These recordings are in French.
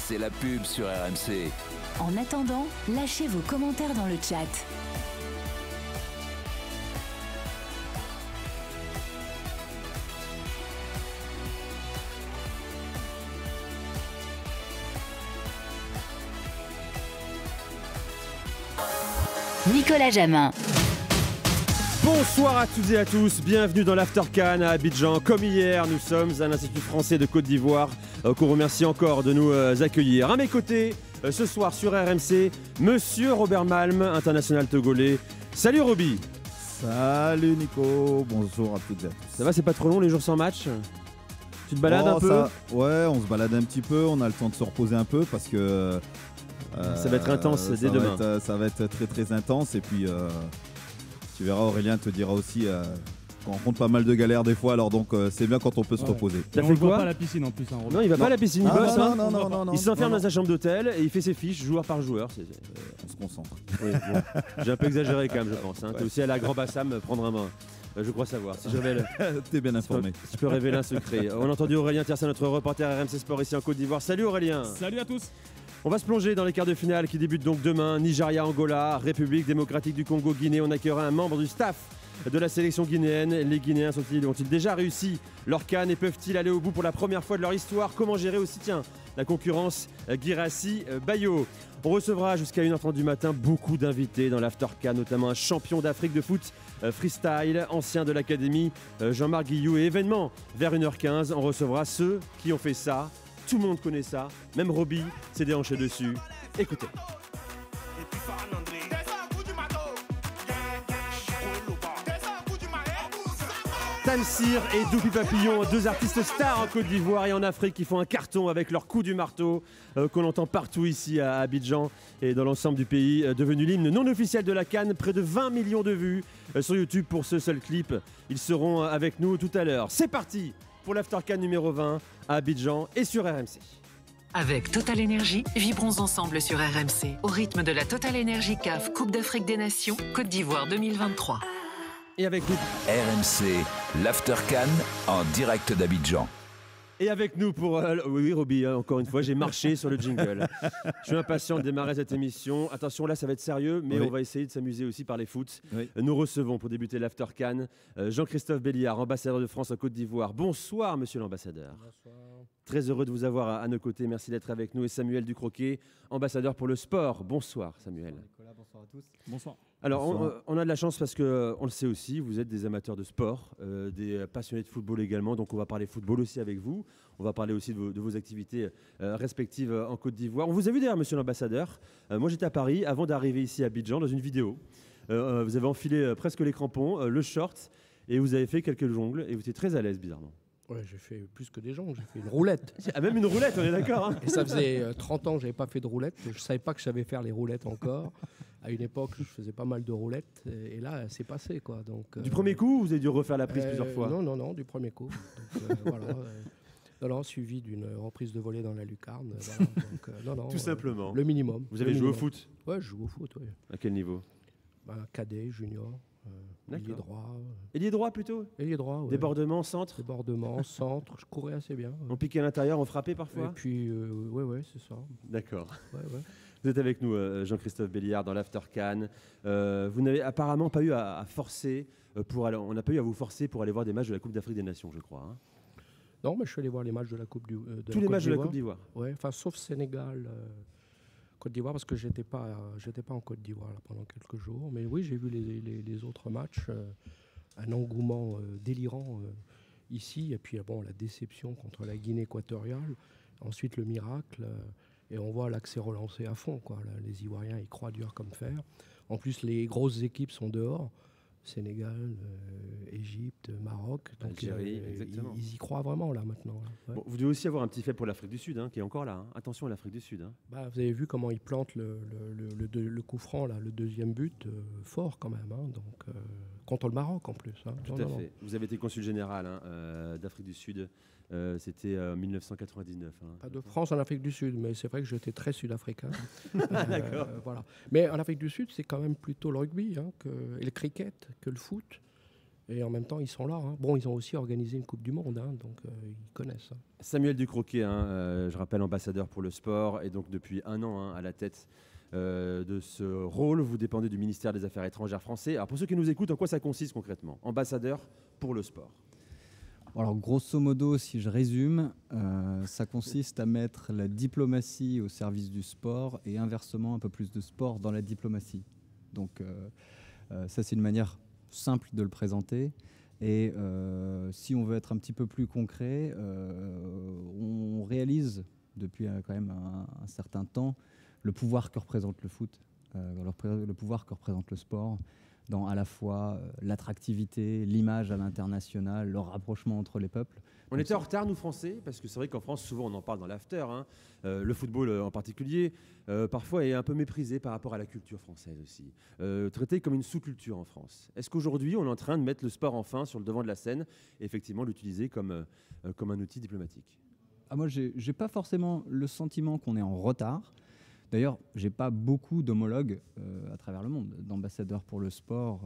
c'est la pub sur RMC. En attendant, lâchez vos commentaires dans le chat. Nicolas Jamin. Bonsoir à toutes et à tous, bienvenue dans l'After CAN à Abidjan. Comme hier, nous sommes à l'Institut français de Côte d'Ivoire qu'on remercie encore de nous accueillir. À mes côtés, ce soir sur RMC, Monsieur Robert Malm, international togolais. Salut Roby. Salut Nico, bonjour à toutes et à tous. Ça va, c'est pas trop long les jours sans match? Tu te balades un peu Ouais, on se balade un petit peu, on a le temps de se reposer un peu parce que... ça va être intense dès demain. Ça va être très très intense et puis... tu verras, Aurélien te dira aussi qu'on rencontre pas mal de galères des fois, alors donc c'est bien quand on peut se reposer. T'as fait quoi? Pas à la piscine en plus. Hein, non, il va pas à la piscine, il bosse. Non, il s'enferme dans sa chambre d'hôtel et il fait ses fiches joueur par joueur. On se concentre. Oui, bon. J'ai un peu exagéré quand même, je pense. Hein. T'es aussi allé à Grand Bassam prendre un bain. Je crois savoir. Si je révèle... T'es bien informé. Si je peux révéler un secret. On a entendu Aurélien Tiersin, notre reporter RMC Sport ici en Côte d'Ivoire. Salut Aurélien. Salut à tous. On va se plonger dans les quarts de finale qui débutent donc demain. Nigeria-Angola, République démocratique du Congo-Guinée. On accueillera un membre du staff de la sélection guinéenne. Les Guinéens ont-ils déjà réussi leur CAN et peuvent-ils aller au bout pour la première fois de leur histoire? Comment gérer aussi, la concurrence Guirassy-Bayo? On recevra jusqu'à 1h30 du matin beaucoup d'invités dans l'After CAN, notamment un champion d'Afrique de foot freestyle, ancien de l'académie Jean-Marc Guillou. Et événement, vers 1h15, on recevra ceux qui ont fait ça. Tout le monde connaît ça, même Roby s'est déhanché dessus. Écoutez. Tamsir et Doupi Papillon, deux artistes stars en Côte d'Ivoire et en Afrique qui font un carton avec leur coup du marteau qu'on entend partout ici à Abidjan et dans l'ensemble du pays, devenu l'hymne non officiel de la CAN. Près de 20 millions de vues sur YouTube pour ce seul clip. Ils seront avec nous tout à l'heure. C'est parti pour l'After CAN numéro 20 à Abidjan et sur RMC. Avec Total Energy, vibrons ensemble sur RMC au rythme de la Total Energy CAF Coupe d'Afrique des Nations Côte d'Ivoire 2023. Et avec nous, RMC, l'After CAN en direct d'Abidjan. Et avec nous pour... oui, Roby, encore une fois, j'ai marché sur le jingle. Je suis impatient de démarrer cette émission. Attention, là, ça va être sérieux, mais on va essayer de s'amuser aussi par les foot. Oui. Nous recevons, pour débuter l'After CAN, Jean-Christophe Béliard, ambassadeur de France en Côte d'Ivoire. Bonsoir, monsieur l'ambassadeur. Bonsoir. Très heureux de vous avoir à nos côtés. Merci d'être avec nous. Et Samuel Ducroquet, ambassadeur pour le sport. Bonsoir, Samuel. Bonsoir, Nicolas, bonsoir à tous. Bonsoir. Alors, on a de la chance parce qu'on le sait aussi, vous êtes des amateurs de sport, des passionnés de football également, donc on va parler football aussi avec vous. On va parler aussi de vos activités respectives en Côte d'Ivoire. On vous a vu d'ailleurs, monsieur l'ambassadeur. Moi, j'étais à Paris avant d'arriver ici à Abidjan dans une vidéo. Vous avez enfilé presque les crampons, le short, et vous avez fait quelques jongles, et vous étiez très à l'aise, bizarrement. Ouais, j'ai fait plus que des jongles, j'ai fait une roulette. Ah, même une roulette, on est d'accord. Hein. Et ça faisait 30 ans que je n'avais pas fait de roulette. Je ne savais pas que je savais faire les roulettes encore. À une époque, je faisais pas mal de roulettes. Et là, c'est passé, quoi. Donc, du premier coup, vous avez dû refaire la prise plusieurs fois? Non, du premier coup. Donc, voilà. Suivi d'une reprise de volée dans la lucarne. Voilà. Donc, tout simplement. Le minimum. Vous avez joué au foot? Ouais, je joue au foot, oui. À quel niveau? Cadet, junior. Ailier droit. Ailier droit plutôt? Ailier droit, ouais. Débordement, centre? Débordement, centre. Je courais assez bien. On piquait à l'intérieur, on frappait parfois? Et puis, ouais, c'est ça. D'accord. Ouais. Vous êtes avec nous, Jean-Christophe Béliard, dans l'After CAN. Vous n'avez apparemment pas eu à forcer pour aller. On n'a pas eu à vous forcer pour aller voir des matchs de la Coupe d'Afrique des Nations, je crois. Hein. Non, mais je suis allé voir les matchs de la Coupe d'Ivoire. Tous les matchs de la Coupe d'Ivoire. Ouais, enfin, sauf Sénégal. Côte d'Ivoire parce que j'étais pas en Côte d'Ivoire là, pendant quelques jours, mais oui, j'ai vu les autres matchs, un engouement délirant ici, et puis la déception contre la Guinée équatoriale, ensuite le miracle, et on voit là que c'est relancé à fond, quoi. Là, les Ivoiriens ils croient dur comme fer. En plus les grosses équipes sont dehors, Sénégal, Égypte, Maroc, donc Algérie, exactement. Ils y croient vraiment là maintenant. Là. Ouais. Bon, vous devez aussi avoir un petit fait pour l'Afrique du Sud, qui est encore là. Hein. Attention à l'Afrique du Sud. Hein. Vous avez vu comment ils plantent le coup franc, là, le deuxième but, fort quand même. Hein, donc, contre le Maroc en plus. Hein. Tout à fait. Vous avez été consul général d'Afrique du Sud. C'était 1999. Hein. Pas de France en Afrique du Sud, mais c'est vrai que j'étais très sud-africain. D'accord. Voilà. Mais en Afrique du Sud, c'est quand même plutôt le rugby et le cricket que le foot. Et en même temps, ils sont là. Hein. Bon, ils ont aussi organisé une Coupe du Monde, hein, donc ils connaissent. Hein. Samuel Ducroquet, je rappelle, ambassadeur pour le sport, et donc depuis 1 an à la tête de ce rôle. Vous dépendez du ministère des Affaires étrangères français. Alors pour ceux qui nous écoutent, en quoi ça consiste concrètement? Ambassadeur pour le sport. Alors grosso modo, si je résume, ça consiste à mettre la diplomatie au service du sport et inversement un peu plus de sport dans la diplomatie. Donc ça c'est une manière simple de le présenter. Et si on veut être un petit peu plus concret, on réalise depuis quand même un certain temps le pouvoir que représente le foot, le pouvoir que représente le sport, dans à la fois l'attractivité, l'image à l'international, le rapprochement entre les peuples. On était en retard, nous, Français, parce que c'est vrai qu'en France, souvent, on en parle dans l'after. Le football, en particulier, parfois est un peu méprisé par rapport à la culture française aussi. Traité comme une sous-culture en France. Est-ce qu'aujourd'hui, on est en train de mettre le sport enfin sur le devant de la scène et effectivement l'utiliser comme un outil diplomatique? Moi, j'ai pas forcément le sentiment qu'on est en retard. D'ailleurs, j'ai pas beaucoup d'homologues à travers le monde, d'ambassadeurs pour le sport.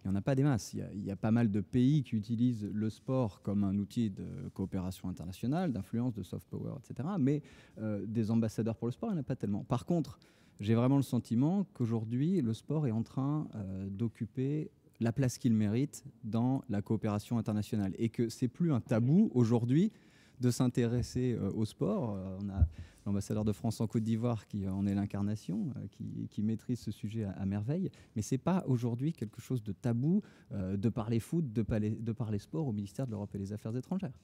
Il n'y en a pas des masses. Il y a pas mal de pays qui utilisent le sport comme un outil de coopération internationale, d'influence, de soft power, etc. Mais des ambassadeurs pour le sport, il n'y en a pas tellement. Par contre, j'ai vraiment le sentiment qu'aujourd'hui, le sport est en train d'occuper la place qu'il mérite dans la coopération internationale. Et que c'est plus un tabou aujourd'hui de s'intéresser au sport. On a l'ambassadeur de France en Côte d'Ivoire qui en est l'incarnation, qui maîtrise ce sujet à merveille. Mais ce n'est pas aujourd'hui quelque chose de tabou de parler foot, de parler sport au ministère de l'Europe et des Affaires étrangères.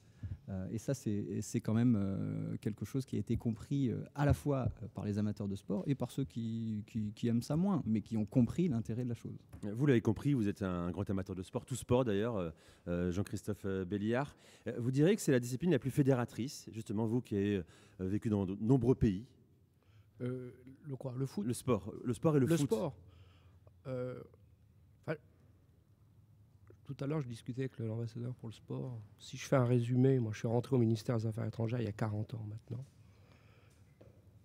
Et ça, c'est quand même quelque chose qui a été compris à la fois par les amateurs de sport et par ceux qui aiment ça moins, mais qui ont compris l'intérêt de la chose. Vous l'avez compris, vous êtes un grand amateur de sport, tout sport d'ailleurs, Jean-Christophe Béliard. Vous direz que c'est la discipline la plus fédératrice, justement, vous qui avez vécu dans de nombreux pays. Le quoi? Le foot? Le sport et le foot. Le sport. Tout à l'heure, je discutais avec l'ambassadeur pour le sport. Si je fais un résumé, moi, je suis rentré au ministère des Affaires étrangères il y a 40 ans maintenant.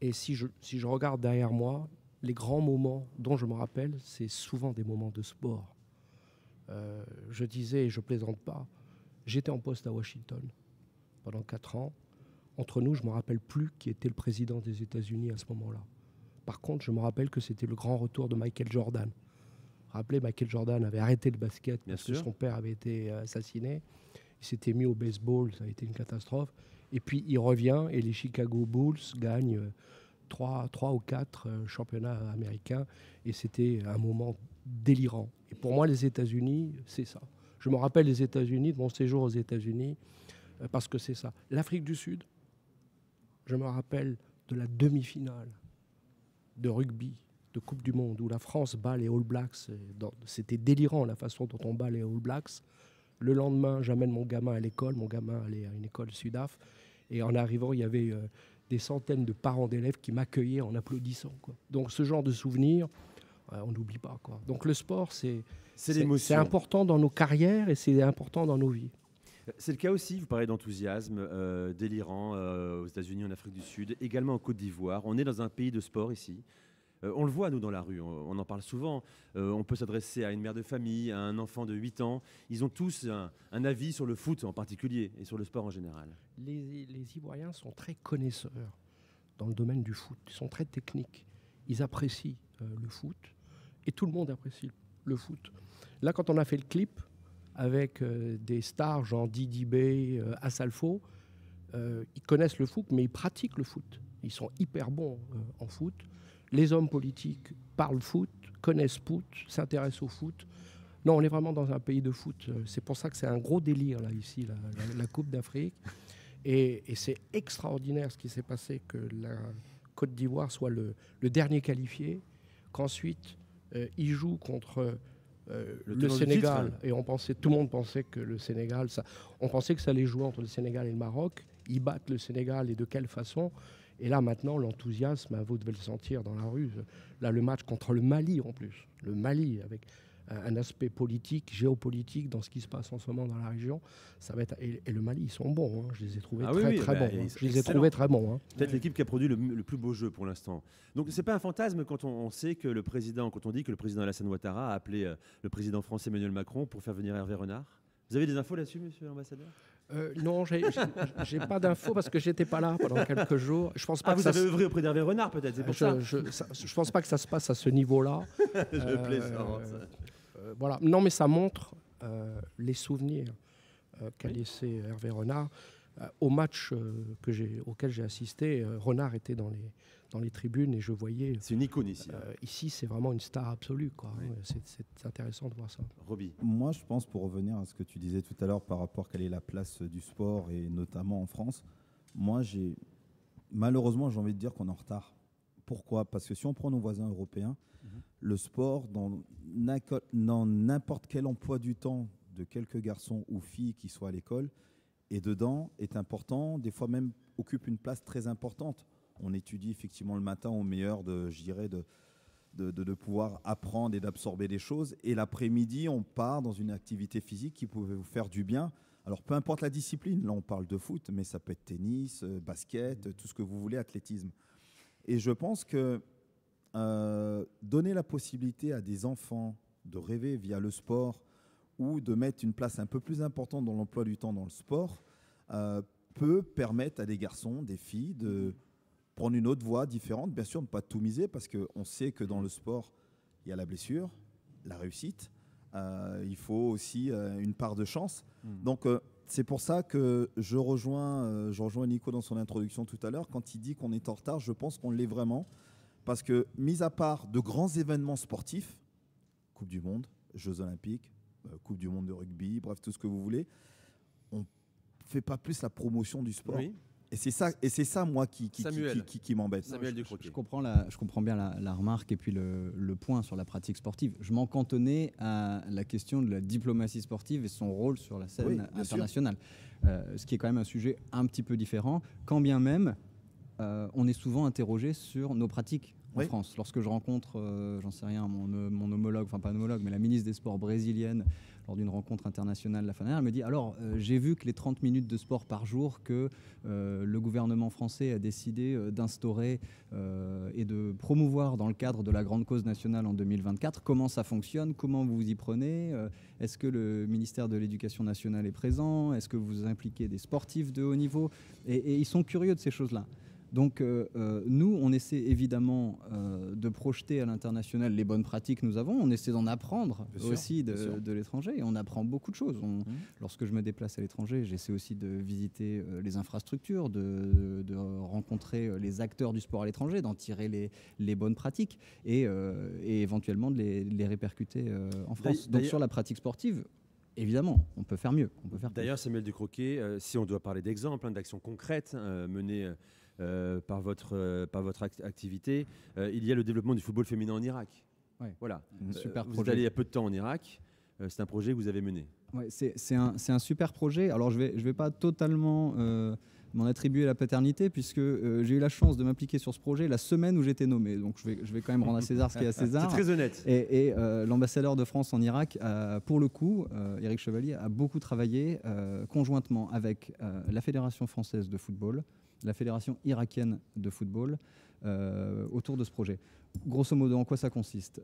Et si je regarde derrière moi, les grands moments dont je me rappelle, c'est souvent des moments de sport. Je disais, et je plaisante pas, j'étais en poste à Washington pendant 4 ans. Entre nous, je ne me rappelle plus qui était le président des États-Unis à ce moment-là. Par contre, je me rappelle que c'était le grand retour de Michael Jordan. Rappelez, Michael Jordan avait arrêté le basket parce que son père avait été assassiné. Il s'était mis au baseball, ça a été une catastrophe. Et puis il revient et les Chicago Bulls gagnent 3 ou 4 championnats américains. Et c'était un moment délirant. Et pour moi, les États-Unis, c'est ça. Je me rappelle les États-Unis, de mon séjour aux États-Unis, parce que c'est ça. L'Afrique du Sud, je me rappelle de la demi-finale de rugby, de Coupe du Monde, où la France bat les All Blacks. C'était délirant la façon dont on bat les All Blacks. Le lendemain, j'amène mon gamin à l'école. Mon gamin allait à une école Sudaf. Et en arrivant, il y avait des centaines de parents d'élèves qui m'accueillaient en applaudissant, quoi. Donc ce genre de souvenirs, on n'oublie pas, quoi. Donc le sport, c'est important dans nos carrières et c'est important dans nos vies. C'est le cas aussi, vous parlez d'enthousiasme délirant aux États-Unis, en Afrique du Sud, également en Côte d'Ivoire. On est dans un pays de sport ici. On le voit, nous, dans la rue, on en parle souvent. On peut s'adresser à une mère de famille, à un enfant de 8 ans. Ils ont tous un avis sur le foot en particulier et sur le sport en général. Les Ivoiriens sont très connaisseurs dans le domaine du foot. Ils sont très techniques. Ils apprécient le foot et tout le monde apprécie le foot. Là, quand on a fait le clip avec des stars genre Didi Bey, Assalfo, ils connaissent le foot, mais ils pratiquent le foot. Ils sont hyper bons en foot. Les hommes politiques parlent foot, connaissent foot, s'intéressent au foot. Non, on est vraiment dans un pays de foot. C'est pour ça que c'est un gros délire, là, ici, la Coupe d'Afrique. Et c'est extraordinaire ce qui s'est passé, que la Côte d'Ivoire soit le dernier qualifié, qu'ensuite, il joue contre le Sénégal. Et tout le monde pensait que le Sénégal... on pensait que ça allait jouer entre le Sénégal et le Maroc. Ils battent le Sénégal, et de quelle façon? Et là, maintenant, l'enthousiasme, vous devez le sentir dans la rue. Là, le match contre le Mali, en plus. Le Mali, un aspect politique, géopolitique dans ce qui se passe en ce moment dans la région. Ça va être, et le Mali, ils sont bons. Hein. Je les ai trouvés très bons. Hein. Je les ai trouvés très bons. Hein. Peut-être l'équipe qui a produit le plus beau jeu pour l'instant. Donc c'est pas un fantasme quand on sait que quand on dit que le président Alassane Ouattara a appelé le président français Emmanuel Macron pour faire venir Hervé Renard. Vous avez des infos là-dessus, monsieur l'ambassadeur? Non, j'ai pas d'infos parce que j'étais pas là pendant quelques jours. Je pense pas que vous avez œuvré auprès d'Hervé Renard peut-être, c'est pour ça. Je pense pas que ça se passe à ce niveau-là. Je plaisante. Voilà. Non, mais ça montre les souvenirs qu'a laissé Hervé Renard. Au match auquel j'ai assisté, Renard était dans les tribunes et je voyais... C'est une icône ici. Ici, c'est vraiment une star absolue. Quoi. Oui. C'est intéressant de voir ça. Roby. Moi, je pense, pour revenir à ce que tu disais tout à l'heure par rapport à quelle est la place du sport, et notamment en France, moi, malheureusement, j'ai envie de dire qu'on est en retard. Pourquoi? Parce que si on prend nos voisins européens, le sport, dans n'importe quel emploi du temps de quelques garçons ou filles qui soient à l'école, et dedans est important, des fois même occupe une place très importante. On étudie effectivement le matin au meilleur de pouvoir apprendre et d'absorber des choses. Et l'après-midi, on part dans une activité physique qui pouvait vous faire du bien. Alors, peu importe la discipline, là on parle de foot, mais ça peut être tennis, basket, tout ce que vous voulez, athlétisme. Et je pense que donner la possibilité à des enfants de rêver via le sport ou de mettre une place un peu plus importante dans l'emploi du temps dans le sport peut permettre à des garçons, des filles de prendre une autre voie différente. Bien sûr, ne pas tout miser parce qu'on sait que dans le sport, il y a la blessure, la réussite. Il faut aussi une part de chance. Donc, c'est pour ça que je rejoins Nico dans son introduction tout à l'heure. Quand il dit qu'on est en retard, je pense qu'on l'est vraiment. Parce que, mis à part de grands événements sportifs, Coupe du Monde, Jeux Olympiques, Coupe du Monde de rugby, bref, tout ce que vous voulez, on ne fait pas plus la promotion du sport. Oui. Et c'est ça, moi, qui m'embête. Je comprends bien la remarque et puis le point sur la pratique sportive. Je m'en cantonnais à la question de la diplomatie sportive et son rôle sur la scène internationale. Ce qui est quand même un sujet un petit peu différent, quand bien même on est souvent interrogé sur nos pratiques en France. Lorsque je rencontre, j'en sais rien, mon homologue, enfin pas un homologue, mais la ministre des Sports brésilienne, lors d'une rencontre internationale la fin dernière, elle me dit alors j'ai vu que les 30 minutes de sport par jour que le gouvernement français a décidé d'instaurer et de promouvoir dans le cadre de la grande cause nationale en 2024, comment ça fonctionne, comment vous vous y prenez, est-ce que le ministère de l'Éducation nationale est présent, est-ce que vous impliquez des sportifs de haut niveau, et ils sont curieux de ces choses-là. Donc nous, on essaie évidemment de projeter à l'international les bonnes pratiques que nous avons. On essaie d'en apprendre aussi de l'étranger. Et on apprend beaucoup de choses. Lorsque je me déplace à l'étranger, j'essaie aussi de visiter les infrastructures, de rencontrer les acteurs du sport à l'étranger, d'en tirer les bonnes pratiques et éventuellement de les répercuter en France. Donc sur la pratique sportive, évidemment, on peut faire mieux. D'ailleurs, Samuel Ducroquet, si on doit parler d'exemples, d'actions concrètes menées par votre activité, il y a le développement du football féminin en Irak. Voilà. Super vous projet. êtes allé il y a peu de temps en Irak. C'est un projet que vous avez mené. Ouais, c'est un super projet. Alors je vais pas totalement m'en attribuer la paternité puisque j'ai eu la chance de m'impliquer sur ce projet la semaine où j'étais nommé. Donc je vais quand même rendre à César ce qui est à César. C'est très honnête. Et l'ambassadeur de France en Irak, pour le coup, Éric Chevalier, a beaucoup travaillé conjointement avec la Fédération française de football, la Fédération irakienne de football, autour de ce projet. Grosso modo, en quoi ça consiste?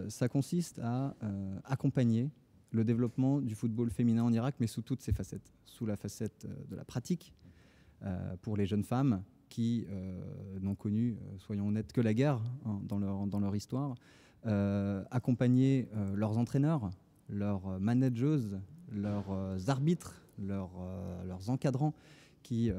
Ça consiste à accompagner le développement du football féminin en Irak, mais sous toutes ses facettes. Sous la facette de la pratique, pour les jeunes femmes qui n'ont connu, soyons honnêtes, que la guerre dans leur histoire. Accompagner leurs entraîneurs, leurs manageuses, leurs arbitres, leurs encadrants, qui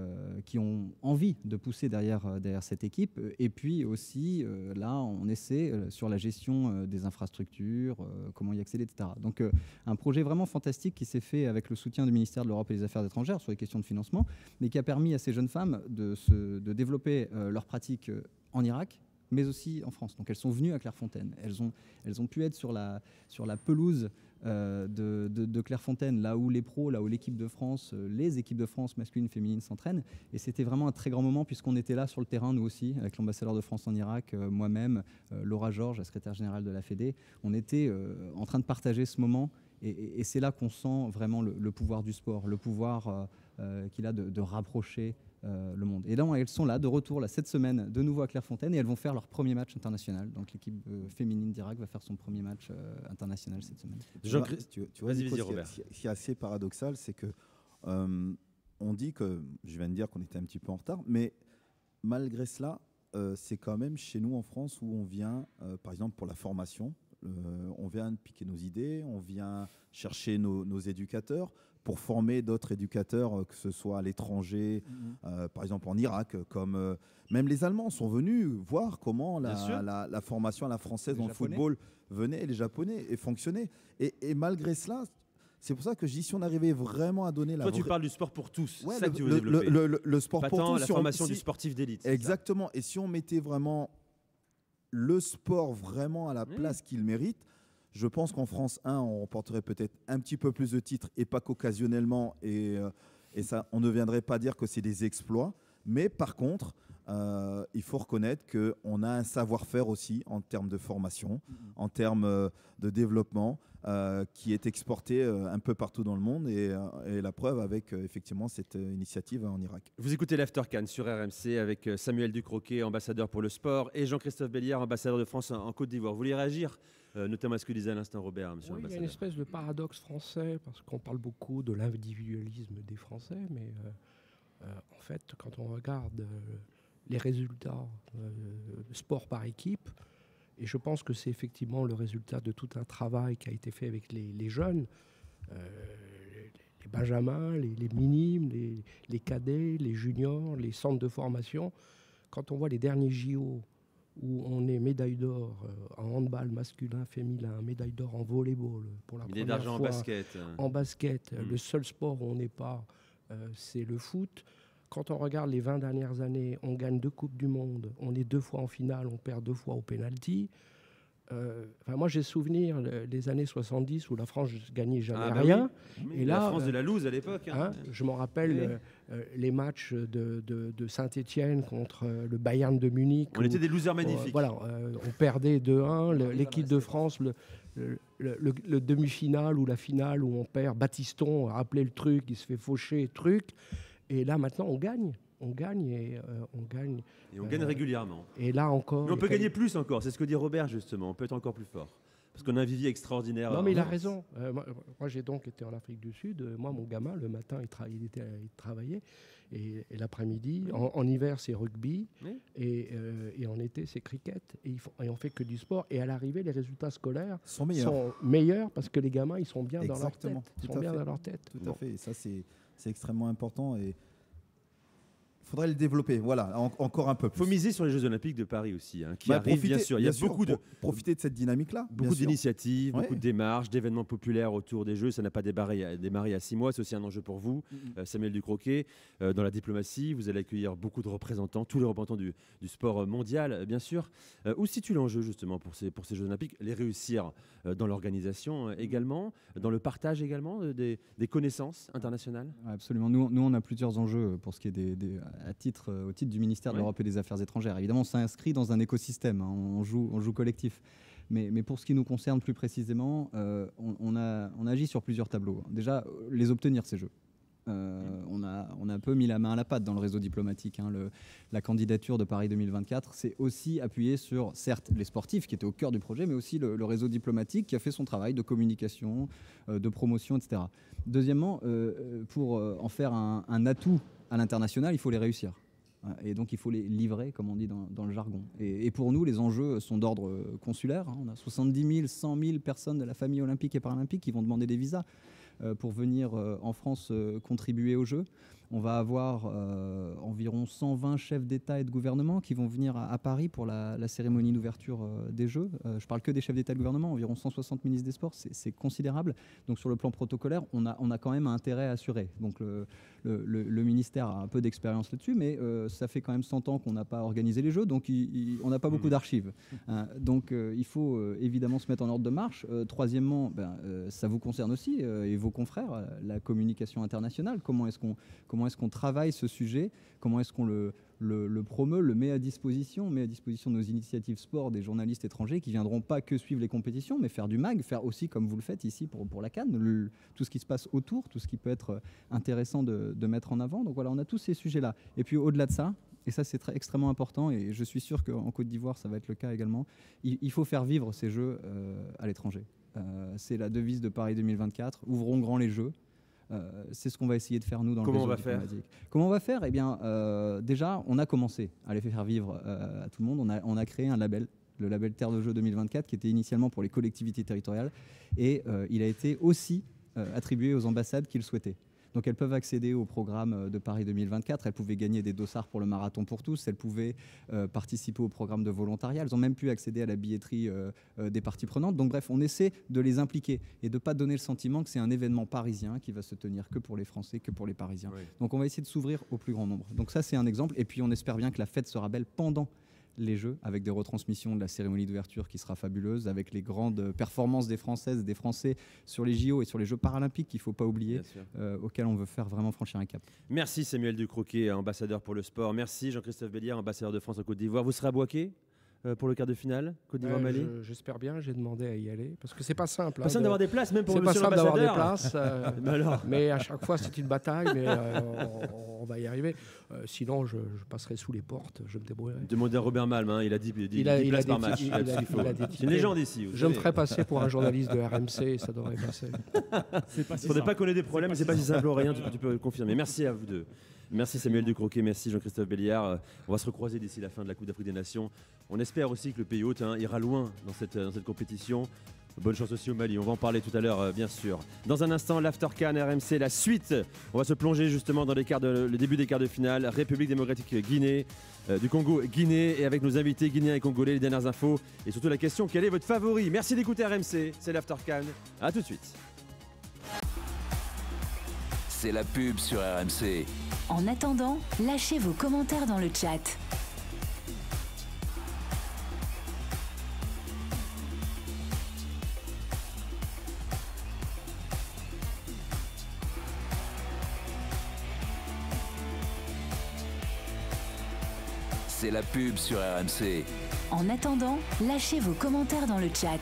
ont envie de pousser derrière cette équipe. Et puis aussi, là, on essaie sur la gestion des infrastructures, comment y accéder, etc. Donc, un projet vraiment fantastique qui s'est fait avec le soutien du ministère de l'Europe et des Affaires étrangères sur les questions de financement, mais qui a permis à ces jeunes femmes de développer leurs pratiques en Irak, mais aussi en France. Donc elles sont venues à Clairefontaine. Elles ont pu être sur la pelouse de Clairefontaine, là où les pros, là où l'équipe de France, les équipes de France masculines, féminines s'entraînent. Et c'était vraiment un très grand moment puisqu'on était là sur le terrain, nous aussi, avec l'ambassadeur de France en Irak, moi-même, Laura Georges, la secrétaire générale de la Fédé. On était en train de partager ce moment. Et c'est là qu'on sent vraiment le pouvoir du sport, le pouvoir qu'il a de rapprocher le monde. Et donc, elles sont là, de retour là, cette semaine, de nouveau à Clairefontaine, et elles vont faire leur premier match international. Donc l'équipe féminine d'Irak va faire son premier match international cette semaine. Tu vois, Nico, ce qui est assez paradoxal, c'est que on dit que, je viens de dire qu'on était un petit peu en retard, mais malgré cela, c'est quand même chez nous en France où on vient, par exemple pour la formation, on vient piquer nos idées, on vient chercher nos éducateurs pour former d'autres éducateurs, que ce soit à l'étranger, par exemple en Irak, comme même les Allemands sont venus voir comment la formation à la française dans le football venait, et les Japonais, et fonctionnait. Et malgré cela, c'est pour ça que je dis, si on arrivait vraiment à donner Toi, tu parles du sport pour tous, ouais, c'est ça que tu veux développer. Le sport pas pour tant tous. la formation du sportif d'élite. Exactement. Et si on mettait vraiment le sport vraiment à la place qu'il mérite, je pense qu'en France 1, on remporterait peut-être un petit peu plus de titres, et pas qu'occasionnellement, et ça, on ne viendrait pas dire que c'est des exploits. Mais par contre, il faut reconnaître qu'on a un savoir-faire aussi en termes de formation, en termes de développement, qui est exporté un peu partout dans le monde, et la preuve avec effectivement cette initiative en Irak. Vous écoutez l'After CAN sur RMC avec Samuel Ducroquet, ambassadeur pour le sport, et Jean-Christophe Belliard, ambassadeur de France en Côte d'Ivoire. Vous voulez réagir notamment à ce que disait à l'instant Robert, monsieur oui, l'ambassadeur? Il y a une espèce de paradoxe français, parce qu'on parle beaucoup de l'individualisme des Français, mais en fait, quand on regarde les résultats sport par équipe, et je pense que c'est effectivement le résultat de tout un travail qui a été fait avec les jeunes, les benjamins, les minimes, les cadets, les juniors, les centres de formation. Quand on voit les derniers JO où on est médaille d'or en handball masculin, féminin, médaille d'or en volleyball pour la première fois, en basket. En basket, le seul sport où on n'est pas, c'est le foot. Quand on regarde les 20 dernières années, on gagne 2 Coupes du Monde, on est 2 fois en finale, on perd 2 fois au pénalty. Moi, j'ai souvenir des années 70 où la France gagnait jamais rien. Oui. Et là, la France de la loose à l'époque. Je m'en rappelle les matchs de Saint-Étienne contre le Bayern de Munich. On était des losers magnifiques. On perdait 2-1. L'équipe de France, le demi-finale ou la finale où on perd, Battiston a rappelé le truc, il se fait faucher, truc. Et là, maintenant, on gagne. On gagne et on gagne. Et on gagne régulièrement. Et là encore. Mais on peut gagner plus encore, c'est ce que dit Robert justement. On peut être encore plus fort. Parce qu'on a un vivier extraordinaire. Non, mais il a raison. Moi, j'ai donc été en Afrique du Sud. Moi, mon gamin, le matin, il travaillait. Et l'après-midi, en hiver, c'est rugby. Oui. Et en été, c'est cricket. Et on fait que du sport. Et à l'arrivée, les résultats scolaires sont meilleurs parce que les gamins, ils sont bien dans leur tête. Ils sont bien dans leur tête. Tout à fait. Et ça, c'est extrêmement important. Et il faudrait le développer, voilà, encore un peu plus. Il faut miser sur les Jeux Olympiques de Paris aussi, qui arrivent, bien sûr. Il y a beaucoup de profiter de cette dynamique-là. Beaucoup d'initiatives, beaucoup de démarches, d'événements populaires autour des Jeux. Ça n'a pas démarré à 6 mois, c'est aussi un enjeu pour vous. Samuel Ducroquet, dans la diplomatie, vous allez accueillir beaucoup de représentants, tous les représentants du sport mondial, bien sûr. Où se situe l'enjeu justement pour ces Jeux Olympiques? Les réussir dans l'organisation également, dans le partage également des connaissances internationales? Absolument. Nous, on a plusieurs enjeux pour ce qui est au titre du ministère de l'Europe et des Affaires étrangères. Évidemment, on s'inscrit dans un écosystème, on joue collectif. Mais pour ce qui nous concerne plus précisément, on agit sur plusieurs tableaux. Déjà, les obtenir, ces Jeux. On a un peu mis la main à la pâte dans le réseau diplomatique. La candidature de Paris 2024, c'est aussi appuyé sur, certes, les sportifs qui étaient au cœur du projet, mais aussi le réseau diplomatique qui a fait son travail de communication, de promotion, etc. Deuxièmement, pour en faire un atout à l'international, il faut les réussir. Et donc, il faut les livrer, comme on dit dans le jargon. Et pour nous, les enjeux sont d'ordre consulaire. On a 70 000, 100 000 personnes de la famille olympique et paralympique qui vont demander des visas pour venir en France contribuer aux Jeux. On va avoir environ 120 chefs d'État et de gouvernement qui vont venir à Paris pour la cérémonie d'ouverture des Jeux. Je parle que des chefs d'État et de gouvernement, environ 160 ministres des Sports, c'est considérable. Donc sur le plan protocolaire, on a quand même un intérêt assuré. Donc le ministère a un peu d'expérience là-dessus, mais ça fait quand même 100 ans qu'on n'a pas organisé les Jeux, donc on n'a pas beaucoup d'archives. Donc il faut évidemment se mettre en ordre de marche. Troisièmement, ça vous concerne aussi, et vos confrères, la communication internationale. Comment est-ce qu'on travaille ce sujet? Comment est-ce qu'on le promeut, le met à disposition de nos initiatives sport, des journalistes étrangers qui viendront pas que suivre les compétitions, mais faire du mag, faire aussi comme vous le faites ici pour la CAN, tout ce qui se passe autour, tout ce qui peut être intéressant de mettre en avant. Donc voilà, on a tous ces sujets-là. Et puis au-delà de ça, et ça c'est extrêmement important, et je suis sûr qu'en Côte d'Ivoire ça va être le cas également, il faut faire vivre ces Jeux à l'étranger. C'est la devise de Paris 2024, ouvrons grand les Jeux. C'est ce qu'on va essayer de faire nous dans le réseau diplomatique. Comment on va faire? Eh bien, déjà, on a commencé à les faire vivre à tout le monde. On a créé un label, le label Terre de Jeux 2024, qui était initialement pour les collectivités territoriales, et il a été aussi attribué aux ambassades qui le souhaitaient. Donc elles peuvent accéder au programme de Paris 2024, elles pouvaient gagner des dossards pour le marathon pour tous, elles pouvaient participer au programme de volontariat, elles ont même pu accéder à la billetterie des parties prenantes. Donc bref, on essaie de les impliquer et de ne pas donner le sentiment que c'est un événement parisien qui va se tenir que pour les Français, que pour les Parisiens. Oui. Donc on va essayer de s'ouvrir au plus grand nombre. Donc ça c'est un exemple, et puis on espère bien que la fête sera belle pendant les Jeux, avec des retransmissions de la cérémonie d'ouverture qui sera fabuleuse, avec les grandes performances des Françaises et des Français sur les JO et sur les Jeux paralympiques qu'il ne faut pas oublier, auxquels on veut faire vraiment franchir un cap. Merci Samuel Ducroquet, ambassadeur pour le sport. Merci Jean-Christophe Belliard, ambassadeur de France en Côte d'Ivoire. Vous serez à Bouaké pour le quart de finale, Côte d'Ivoire-Mali? J'espère bien, j'ai demandé à y aller, parce que c'est pas simple. Pas simple d'avoir des places, même pour le monsieur l'ambassadeur. C'est pas simple d'avoir des places, mais à chaque fois c'est une bataille, mais on va y arriver. Sinon, je passerai sous les portes, je me débrouillerai. Demandez à Robert Malm, il a dit 10 places par match. C'est une légende ici. Je me ferai passer pour un journaliste de RMC, ça devrait passer. Il ne faudrait pas qu'on ait des problèmes, mais c'est pas si simple, Aurélien, tu peux le confirmer. Merci à vous deux. Merci Samuel Ducroquet, merci Jean-Christophe Belliard. On va se recroiser d'ici la fin de la Coupe d'Afrique des Nations. On espère aussi que le pays hôte ira loin dans cette compétition. Bonne chance aussi au Mali, on va en parler tout à l'heure bien sûr. Dans un instant, l'After CAN RMC, la suite. On va se plonger justement dans le début des quarts de finale. République démocratique Guinée, du Congo Guinée, et avec nos invités guinéens et congolais, les dernières infos. Et surtout la question, quel est votre favori? Merci d'écouter RMC, c'est l'After CAN. A tout de suite. C'est la pub sur RMC. En attendant, lâchez vos commentaires dans le chat. C'est la pub sur RMC. En attendant, lâchez vos commentaires dans le chat.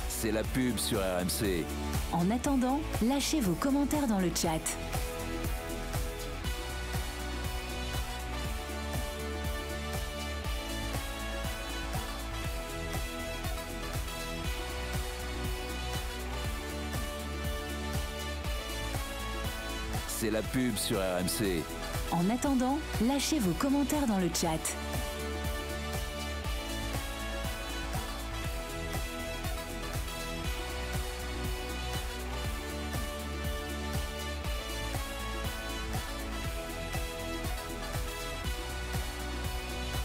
C'est la pub sur RMC. En attendant, lâchez vos commentaires dans le chat. C'est la pub sur RMC. En attendant, lâchez vos commentaires dans le chat.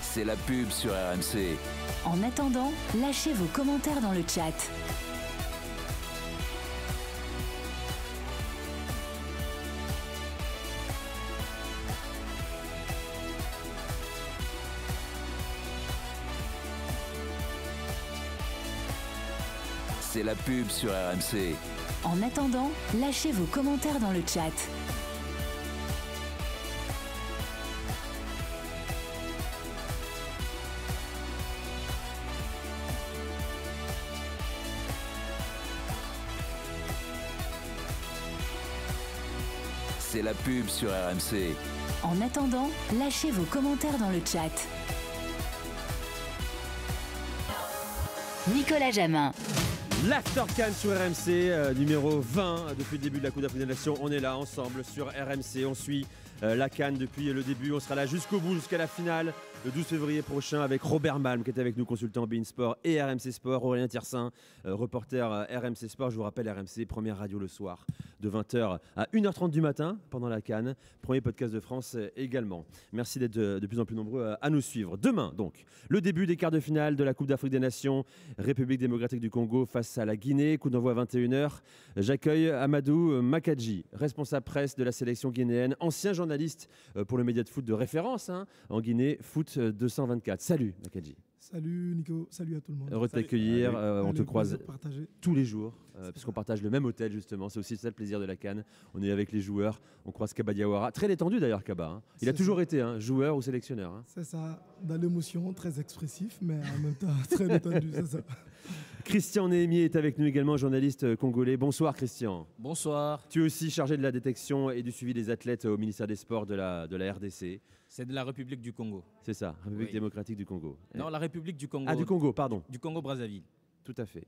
C'est la pub sur RMC. En attendant, lâchez vos commentaires dans le chat. C'est la pub sur RMC. En attendant, lâchez vos commentaires dans le chat. C'est la pub sur RMC. En attendant, lâchez vos commentaires dans le chat. Nicolas Jamin. L'After CAN sur RMC, numéro 20 depuis le début de la Coupe d'Afrique des Nations. On est là ensemble sur RMC. On suit la CAN depuis le début. On sera là jusqu'au bout, jusqu'à la finale, le 12 février prochain, avec Robert Malm qui est avec nous, consultant beIN Sport et RMC Sport, Aurélien Tiersin, reporter RMC Sport. Je vous rappelle, RMC, première radio le soir, de 20h à 1h30 du matin pendant la CAN. Premier podcast de France également. Merci d'être de plus en plus nombreux à nous suivre. Demain, donc, le début des quarts de finale de la Coupe d'Afrique des Nations, République démocratique du Congo face à la Guinée. Coup d'envoi à 21h. J'accueille Amadou Makadji, responsable presse de la sélection guinéenne, ancien journaliste pour le média de foot de référence en Guinée, Foot 224. Salut Makadji. Salut Nico, salut à tout le monde. Heureux de t'accueillir, on te croise partager. tous les jours, puisqu'on partage le même hôtel justement, c'est aussi ça le plaisir de la CAN. On est avec les joueurs, on croise Kaba Diawara, très détendu d'ailleurs Kaba. Il a toujours été joueur ou sélectionneur. C'est ça, dans l'émotion, très expressif, mais en même temps très détendu, c'est ça. Christian Néhémier est avec nous également, journaliste congolais. Bonsoir Christian. Bonsoir. Tu es aussi chargé de la détection et du suivi des athlètes au ministère des Sports de la RDC. C'est de la République du Congo. C'est ça, République démocratique du Congo. Non, la République du Congo. Ah, du Congo, pardon. Du Congo-Brazzaville. Tout à fait.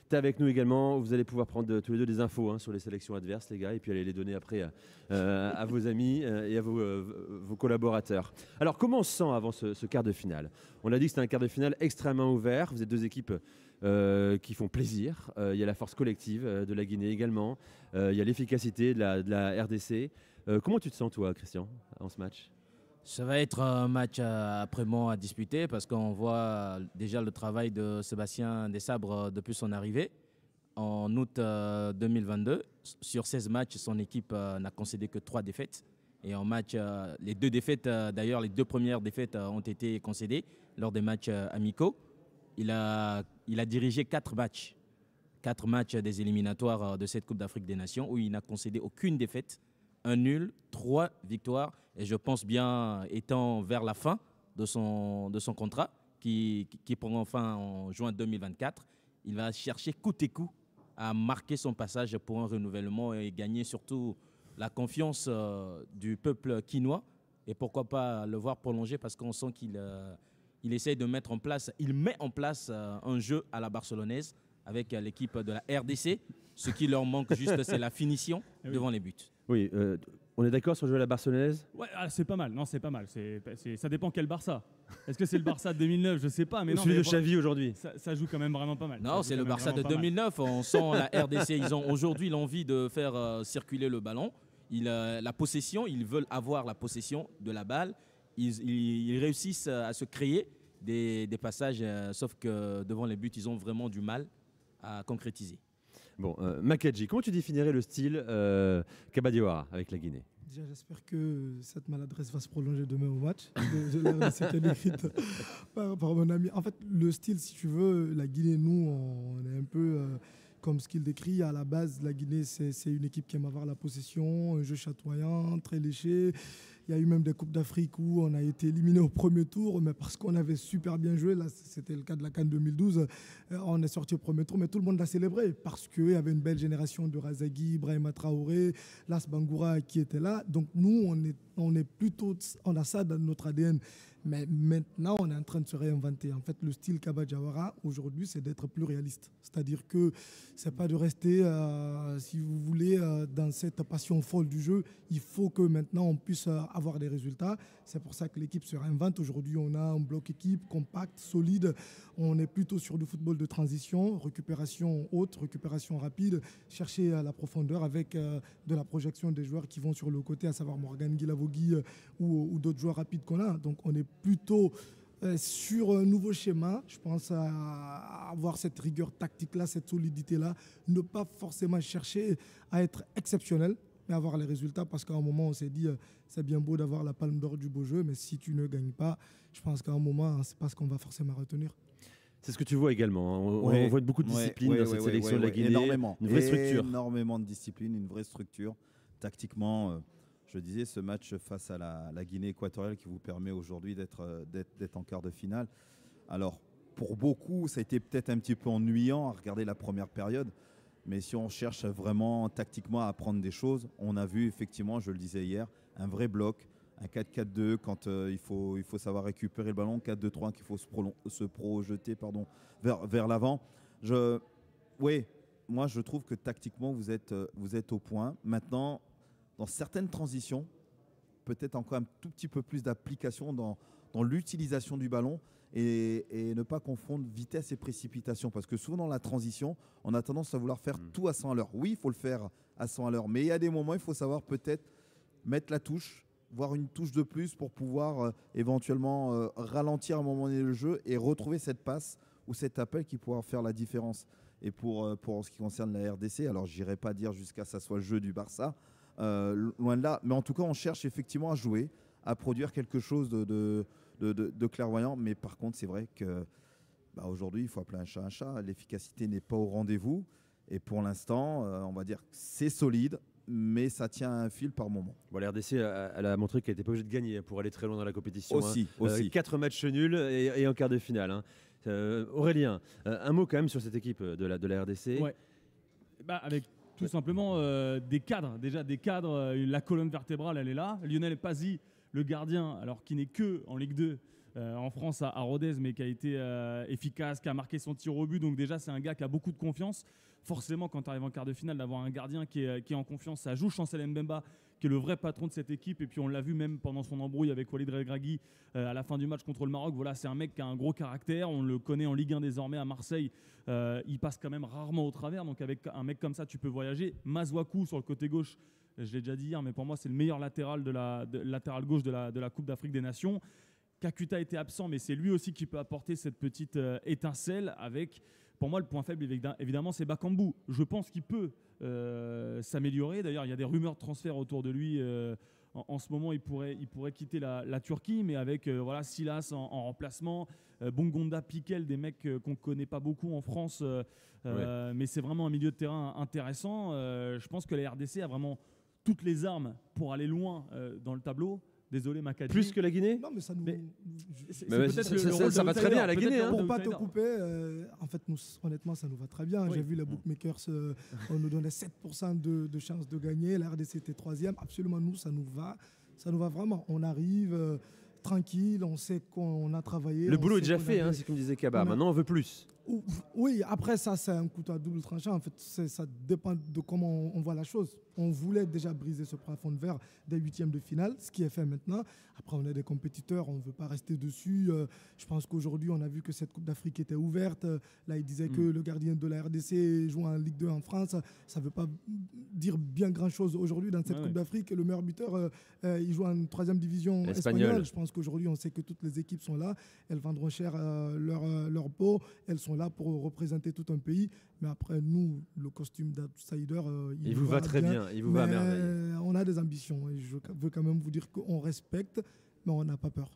Tu es avec nous également. Vous allez pouvoir prendre tous les deux des infos sur les sélections adverses, les gars, et puis aller les donner après à vos amis et à vos collaborateurs. Alors, comment on se sent avant ce quart de finale? On a dit que c'était un quart de finale extrêmement ouvert. Vous êtes deux équipes qui font plaisir. Il y a la force collective de la Guinée également. Il y a l'efficacité de la RDC. Comment tu te sens, toi, Christian, en ce match? Ça va être un match après-mort à disputer parce qu'on voit déjà le travail de Sébastien Desabre depuis son arrivée en août 2022. Sur 16 matchs, son équipe n'a concédé que 3 défaites. Et en match, les 2 défaites, d'ailleurs, les 2 premières défaites ont été concédées lors des matchs amicaux. Il a dirigé 4 matchs. 4 matchs des éliminatoires de cette Coupe d'Afrique des Nations où il n'a concédé aucune défaite. 1 nul, 3 victoires. Et je pense bien, étant vers la fin de son contrat, qui prend fin en juin 2024, il va chercher coûte et coût à marquer son passage pour un renouvellement et gagner surtout la confiance du peuple quinois. Et pourquoi pas le voir prolonger parce qu'on sent qu'il essaye de mettre en place, il met en place un jeu à la barcelonaise avec l'équipe de la RDC. Ce qui leur manque juste, c'est la finition devant les buts. Oui, on est d'accord sur le jeu à la barcelonaise? Ouais, c'est pas mal. Non, c'est pas mal. Ça dépend quel Barça. Est-ce que c'est le Barça de 2009? Je sais pas. Mais non, celui de Xavi aujourd'hui. Ça joue quand même vraiment pas mal. Non, c'est le Barça de 2009. On sent la RDC. Ils ont aujourd'hui l'envie de faire circuler le ballon. La possession, ils veulent avoir la possession de la balle. Ils réussissent à se créer des passages, sauf que devant les buts, ils ont vraiment du mal à concrétiser. Bon, Makadji, comment tu définirais le style Kaba Diawara avec la Guinée? Déjà, j'espère que cette maladresse va se prolonger demain au match. Je l'ai écrite par mon ami. En fait, le style, si tu veux, la Guinée, nous, on est un peu comme ce qu'il décrit. À la base, la Guinée, c'est une équipe qui aime avoir la possession, un jeu chatoyant, très léché. Il y a eu même des Coupes d'Afrique où on a été éliminé au premier tour, mais parce qu'on avait super bien joué, là c'était le cas de la CAN 2012, on est sorti au premier tour, mais tout le monde l'a célébré parce qu'il y avait une belle génération de Razagui, Ibrahima Traoré, Las Bangoura qui étaient là. Donc nous, on a ça dans notre ADN. Mais maintenant, on est en train de se réinventer. En fait, le style Kaba Diawara, aujourd'hui, c'est d'être plus réaliste. C'est-à-dire que ce n'est pas de rester, si vous voulez, dans cette passion folle du jeu. Il faut que maintenant, on puisse avoir des résultats. C'est pour ça que l'équipe se réinvente. Aujourd'hui, on a un bloc équipe compact, solide. On est plutôt sur du football de transition, récupération haute, récupération rapide, chercher la profondeur avec de la projection des joueurs qui vont sur le côté, à savoir Morgan Guilavogui ou d'autres joueurs rapides qu'on a. Donc, on est plutôt sur un nouveau schéma. Je pense à avoir cette rigueur tactique-là, cette solidité-là. Ne pas forcément chercher à être exceptionnel, mais avoir les résultats, parce qu'à un moment, on s'est dit, c'est bien beau d'avoir la palme d'or du beau jeu, mais si tu ne gagnes pas, je pense qu'à un moment, c'est pas ce qu'on va forcément retenir. C'est ce que tu vois également. On voit beaucoup de discipline dans cette sélection de la Guinée. Énormément. Une vraie structure. Énormément de discipline, une vraie structure. Tactiquement, je disais, ce match face à la Guinée équatoriale qui vous permet aujourd'hui d'être en quart de finale. Alors, pour beaucoup, ça a été peut-être un petit peu ennuyant à regarder la première période. Mais si on cherche vraiment tactiquement à apprendre des choses, on a vu effectivement, je le disais hier, un vrai bloc, un 4-4-2 quand il faut savoir récupérer le ballon, 4-2-3 qu'il faut se projeter vers l'avant. Oui, moi je trouve que tactiquement vous êtes au point. Maintenant, dans certaines transitions, peut-être encore un tout petit peu plus d'application dans l'utilisation du ballon et ne pas confondre vitesse et précipitation. Parce que souvent dans la transition, on a tendance à vouloir faire tout à 100 à l'heure. Oui, il faut le faire à 100 à l'heure, mais il y a des moments, il faut savoir peut-être mettre la touche, voire une touche de plus pour pouvoir éventuellement ralentir à un moment donné le jeu et retrouver cette passe ou cet appel qui pourra faire la différence. Et pour ce qui concerne la RDC, alors je n'irai pas dire jusqu'à ce que ça soit le jeu du Barça, loin de là, mais en tout cas on cherche effectivement à jouer, à produire quelque chose de clairvoyant, mais par contre c'est vrai que aujourd'hui il faut appeler un chat un chat, l'efficacité n'est pas au rendez-vous et pour l'instant on va dire que c'est solide, mais ça tient un fil par moment. Bon, la RDC elle a montré qu'elle n'était pas obligée de gagner pour aller très loin dans la compétition. Aussi. 4 matchs nuls et en quart de finale. Aurélien, un mot quand même sur cette équipe de la RDC. Ouais. Avec tout simplement des cadres, la colonne vertébrale elle est là. Lionel Pazzi, le gardien, alors qui n'est que en Ligue 2 en France à Rodez, mais qui a été efficace, qui a marqué son tir au but, donc déjà c'est un gars qui a beaucoup de confiance. Forcément, quand tu arrives en quart de finale, d'avoir un gardien qui est en confiance, ça joue. Chancel Mbemba, qui est le vrai patron de cette équipe, et puis on l'a vu même pendant son embrouille avec Walid Regragui à la fin du match contre le Maroc. Voilà, c'est un mec qui a un gros caractère, on le connaît en Ligue 1 désormais à Marseille, il passe quand même rarement au travers, donc avec un mec comme ça tu peux voyager. Mazouakou sur le côté gauche, je l'ai déjà dit hier, mais pour moi c'est le meilleur latéral latéral gauche de la Coupe d'Afrique des Nations. Kakuta était absent, mais c'est lui aussi qui peut apporter cette petite étincelle avec... Pour moi, le point faible, évidemment, c'est Bakambu. Je pense qu'il peut s'améliorer. D'ailleurs, il y a des rumeurs de transfert autour de lui. En ce moment, il pourrait quitter la Turquie, mais avec Silas en remplacement, Bongonda, Piquel, des mecs qu'on ne connaît pas beaucoup en France. Mais c'est vraiment un milieu de terrain intéressant. Je pense que la RDC a vraiment toutes les armes pour aller loin dans le tableau. Désolé, Makadi. Plus que la Guinée ? Non, mais ça nous. Ça va très bien à la Guinée. Pour ne pas te couper, en fait, nous, honnêtement, ça nous va très bien. J'ai vu les bookmakers, on nous donnait 7% de chances de gagner. La RDC était 3e. Absolument, nous, ça nous va. Ça nous va vraiment. On arrive tranquille, on sait qu'on a travaillé. Le boulot est déjà fait, c'est comme disait Kaba. Maintenant, on veut plus. Oui, après ça, c'est un couteau à double tranchant. En fait, ça dépend de comment on voit la chose. On voulait déjà briser ce plafond de verre des 8e de finale, ce qui est fait maintenant. Après, on est des compétiteurs, on ne veut pas rester dessus. Je pense qu'aujourd'hui, on a vu que cette Coupe d'Afrique était ouverte. Là, il disait que le gardien de la RDC joue en Ligue 2 en France. Ça ne veut pas dire bien grand-chose aujourd'hui dans cette Coupe d'Afrique. Le meilleur buteur, il joue en 3e division espagnole. Je pense qu'aujourd'hui, on sait que toutes les équipes sont là. Elles vendront cher leur peau. Elles sont là pour représenter tout un pays. Mais après, nous, le costume d'outsider, il vous va très bien. Il vous va à merveille. On a des ambitions. Et je veux quand même vous dire qu'on respecte, mais on n'a pas peur.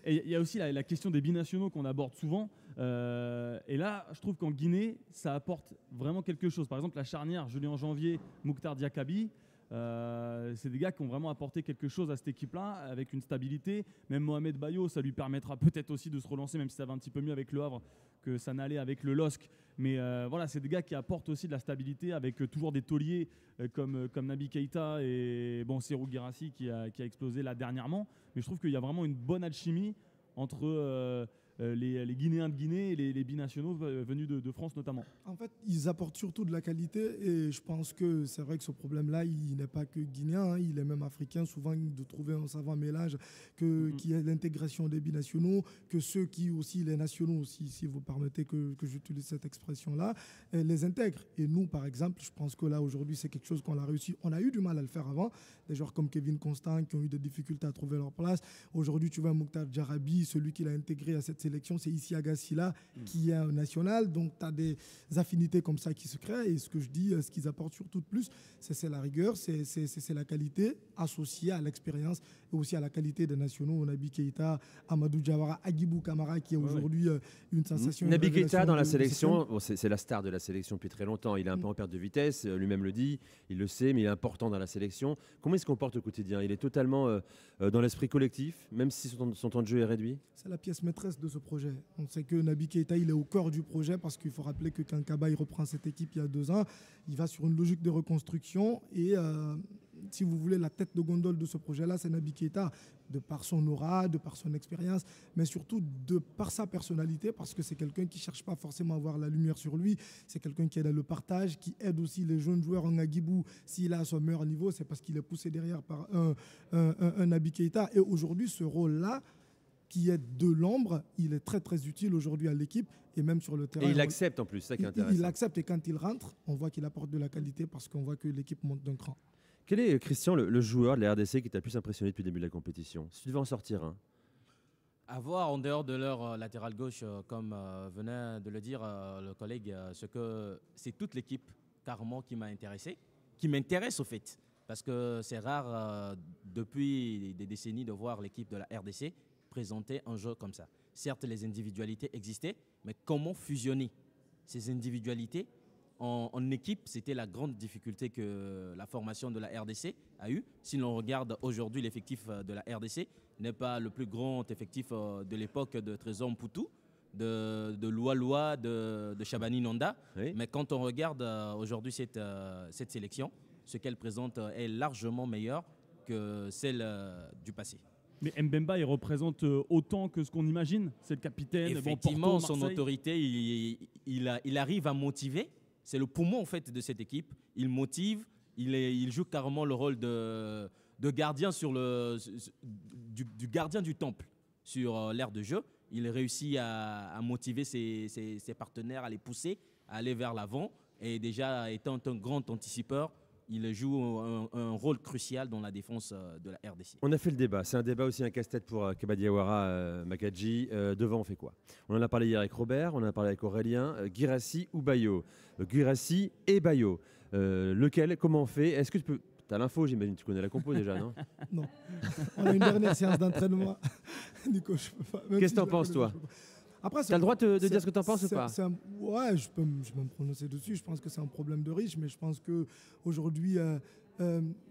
Et il y a aussi la question des binationaux qu'on aborde souvent. Et là, je trouve qu'en Guinée, ça apporte vraiment quelque chose. Par exemple, la charnière Julien Janvier, Mouktar Diakabi, c'est des gars qui ont vraiment apporté quelque chose à cette équipe-là, avec une stabilité. Même Mohamed Bayo, ça lui permettra peut-être aussi de se relancer, même si ça va un petit peu mieux avec le Havre que ça n'allait avec le LOSC. Mais voilà, c'est des gars qui apportent aussi de la stabilité, avec toujours des tauliers comme Naby Keïta et Serhou Guirassy qui a explosé là dernièrement. Mais je trouve qu'il y a vraiment une bonne alchimie entre les Guinéens de Guinée et les binationaux venus de France notamment. En fait, ils apportent surtout de la qualité et je pense que c'est vrai que ce problème-là, il n'est pas que guinéen, il est même africain, souvent de trouver un savant mélange qui est l'intégration des binationaux, que ceux qui aussi, les nationaux aussi, si vous permettez que j'utilise cette expression-là, les intègrent. Et nous, par exemple, je pense que là, aujourd'hui, c'est quelque chose qu'on a réussi. On a eu du mal à le faire avant, des joueurs comme Kevin Constant qui ont eu des difficultés à trouver leur place. Aujourd'hui, tu vois Mouktar Diarabi, celui qui l'a intégré à cette sélection, c'est Isiaga Silla qui est un national. Donc, tu as des affinités comme ça qui se créent. Et ce que je dis, ce qu'ils apportent surtout de plus, c'est la rigueur, c'est la qualité associée à l'expérience et aussi à la qualité des nationaux. Naby Keïta, Amadou Diawara, Agibou Kamara qui est aujourd'hui une sensation. Naby Keïta dans la sélection, c'est la star de la sélection depuis très longtemps. Il est un peu en perte de vitesse, lui-même le dit, il le sait, mais il est important dans la sélection. Comment il se comporte au quotidien? Il est totalement dans l'esprit collectif, même si son temps de jeu est réduit? C'est la pièce maîtresse de ce projet. On sait que Naby Keïta, il est au cœur du projet parce qu'il faut rappeler que quand Kaba il reprend cette équipe il y a 2 ans, il va sur une logique de reconstruction et si vous voulez, la tête de gondole de ce projet-là, c'est Naby Keita, de par son aura, de par son expérience, mais surtout de par sa personnalité, parce que c'est quelqu'un qui ne cherche pas forcément à avoir la lumière sur lui. C'est quelqu'un qui est dans le partage, qui aide aussi les jeunes joueurs en Agibou. S'il est à son meilleur niveau, c'est parce qu'il est poussé derrière par un Naby Keita. Et aujourd'hui, ce rôle-là, qui est de l'ombre, il est très très utile aujourd'hui à l'équipe et même sur le terrain. Et il accepte en plus, c'est ça qui est intéressant. Il accepte et quand il rentre, on voit qu'il apporte de la qualité parce qu'on voit que l'équipe monte d'un cran. Quel est, Christian, le joueur de la RDC qui t'a le plus impressionné depuis le début de la compétition? Si tu devais en sortir un. À voir en dehors de leur latéral gauche, comme venait de le dire le collègue, c'est toute l'équipe carrément qui m'a intéressé, qui m'intéresse au fait. Parce que c'est rare depuis des décennies de voir l'équipe de la RDC présenter un jeu comme ça. Certes, les individualités existaient, mais comment fusionner ces individualités en équipe? C'était la grande difficulté que la formation de la RDC a eue. Si l'on regarde aujourd'hui, l'effectif de la RDC n'est pas le plus grand effectif de l'époque de Trésor Mputu, de Loa, de Shabani Nonda. Oui. Mais quand on regarde aujourd'hui cette sélection, ce qu'elle présente est largement meilleur que celle du passé. Mais Mbemba, il représente autant que ce qu'on imagine. C'est le capitaine. Effectivement, Porto, son autorité, il arrive à motiver. C'est le poumon en fait de cette équipe. Il motive. Il joue carrément le rôle de gardien du gardien du temple sur l'aire de jeu. Il réussit à motiver ses partenaires, à les pousser, à aller vers l'avant. Et déjà, étant un grand anticipeur, il joue un rôle crucial dans la défense de la RDC. On a fait le débat. C'est un débat aussi, un casse-tête pour Kaba Diawara, Makadji. Devant, on fait quoi? On en a parlé hier avec Robert, on en a parlé avec Aurélien. Guirassy ou Bayo? Guirassy et Bayo. Lequel? Comment on fait? Est-ce que tu peux... T'as l'info, j'imagine. Tu connais la compo déjà, non? Non. On a une dernière séance d'entraînement. Nico, je peux pas. Qu'est-ce que t'en penses, toi? Après, tu as le droit de dire ce que tu en penses ou pas? Ouais, je peux me prononcer dessus. Je pense que c'est un problème de riche, mais je pense qu'aujourd'hui,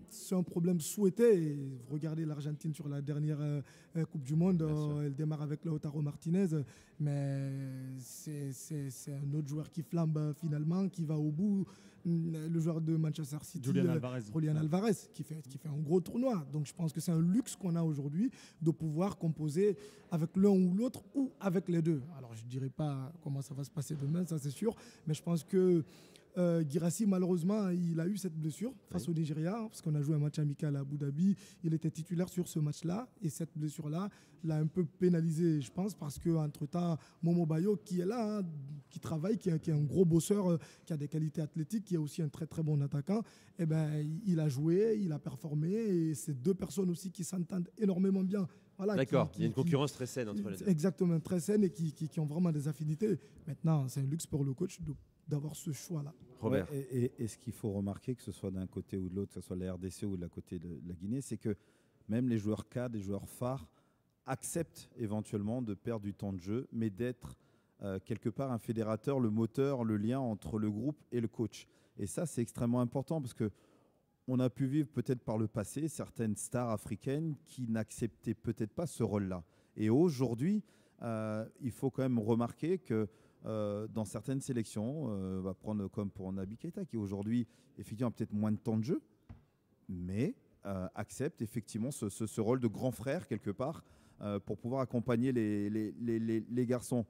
c'est un problème souhaité. Et regardez l'Argentine sur la dernière Coupe du Monde, elle démarre avec Lautaro Martinez, mais c'est un autre joueur qui flambe finalement, qui va au bout. Le joueur de Manchester City, Julian Alvarez, qui fait un gros tournoi. Donc je pense que c'est un luxe qu'on a aujourd'hui de pouvoir composer avec l'un ou l'autre ou avec les deux. Alors je ne dirais pas comment ça va se passer demain, ça c'est sûr, mais je pense que Guirassy, malheureusement, il a eu cette blessure face au Nigeria, parce qu'on a joué un match amical à Abu Dhabi. Il était titulaire sur ce match-là, et cette blessure-là l'a un peu pénalisé, je pense, parce qu'entre-temps, Momo Bayo, qui est là, hein, qui travaille, qui est un gros bosseur, qui a des qualités athlétiques, qui est aussi un très très bon attaquant, eh ben, il a joué, il a performé, et c'est deux personnes aussi qui s'entendent énormément bien. Voilà, d'accord, il y a une concurrence très saine entre les deux. Exactement, très saine, et qui ont vraiment des affinités. Maintenant, c'est un luxe pour le coach d'avoir ce choix-là. Robert. Ouais, et ce qu'il faut remarquer, que ce soit d'un côté ou de l'autre, que ce soit la RDC ou de la côté de la Guinée, c'est que même les joueurs cadres, les joueurs phares, acceptent éventuellement de perdre du temps de jeu, mais d'être quelque part un fédérateur, le moteur, le lien entre le groupe et le coach. Et ça, c'est extrêmement important parce que on a pu vivre peut-être par le passé certaines stars africaines qui n'acceptaient peut-être pas ce rôle-là. Et aujourd'hui, il faut quand même remarquer que dans certaines sélections, on va prendre comme pour Naby Keita, qui aujourd'hui effectivement a peut-être moins de temps de jeu, mais accepte effectivement ce rôle de grand frère quelque part pour pouvoir accompagner les garçons.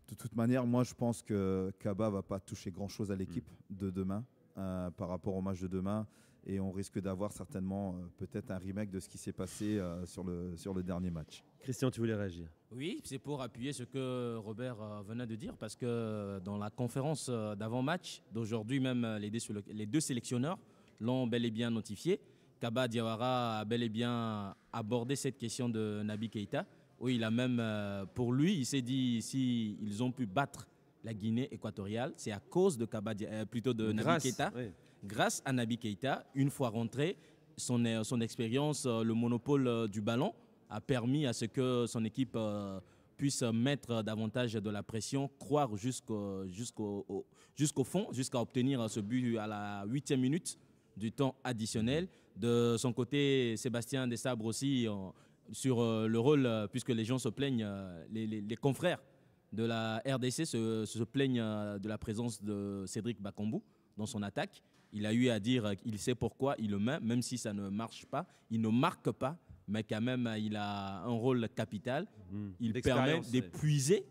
De toute manière, moi je pense que Kaba ne va pas toucher grand-chose à l'équipe de demain par rapport au match de demain. Et on risque d'avoir certainement peut-être un remake de ce qui s'est passé sur le dernier match. Christian, tu voulais réagir? Oui, c'est pour appuyer ce que Robert venait de dire, parce que dans la conférence d'avant-match d'aujourd'hui, même les deux sélectionneurs l'ont bel et bien notifié. Kaba Diawara a bel et bien abordé cette question de Naby Keita, où il a même, pour lui, il s'est dit si ils ont pu battre la Guinée équatoriale, c'est à cause de Naby Keita. Oui. Grâce à Naby Keita, une fois rentré, son expérience, le monopole du ballon a permis à ce que son équipe puisse mettre davantage de la pression, croire jusqu'au fond, jusqu'à obtenir ce but à la 8e minute du temps additionnel. De son côté, Sébastien Desabre aussi, sur le rôle, puisque les gens se plaignent, les confrères de la RDC se plaignent de la présence de Cédric Bakambu dans son attaque. Il a eu à dire qu'il sait pourquoi il le met, même si ça ne marche pas. Il ne marque pas, mais quand même, il a un rôle capital. Il permet d'épuiser.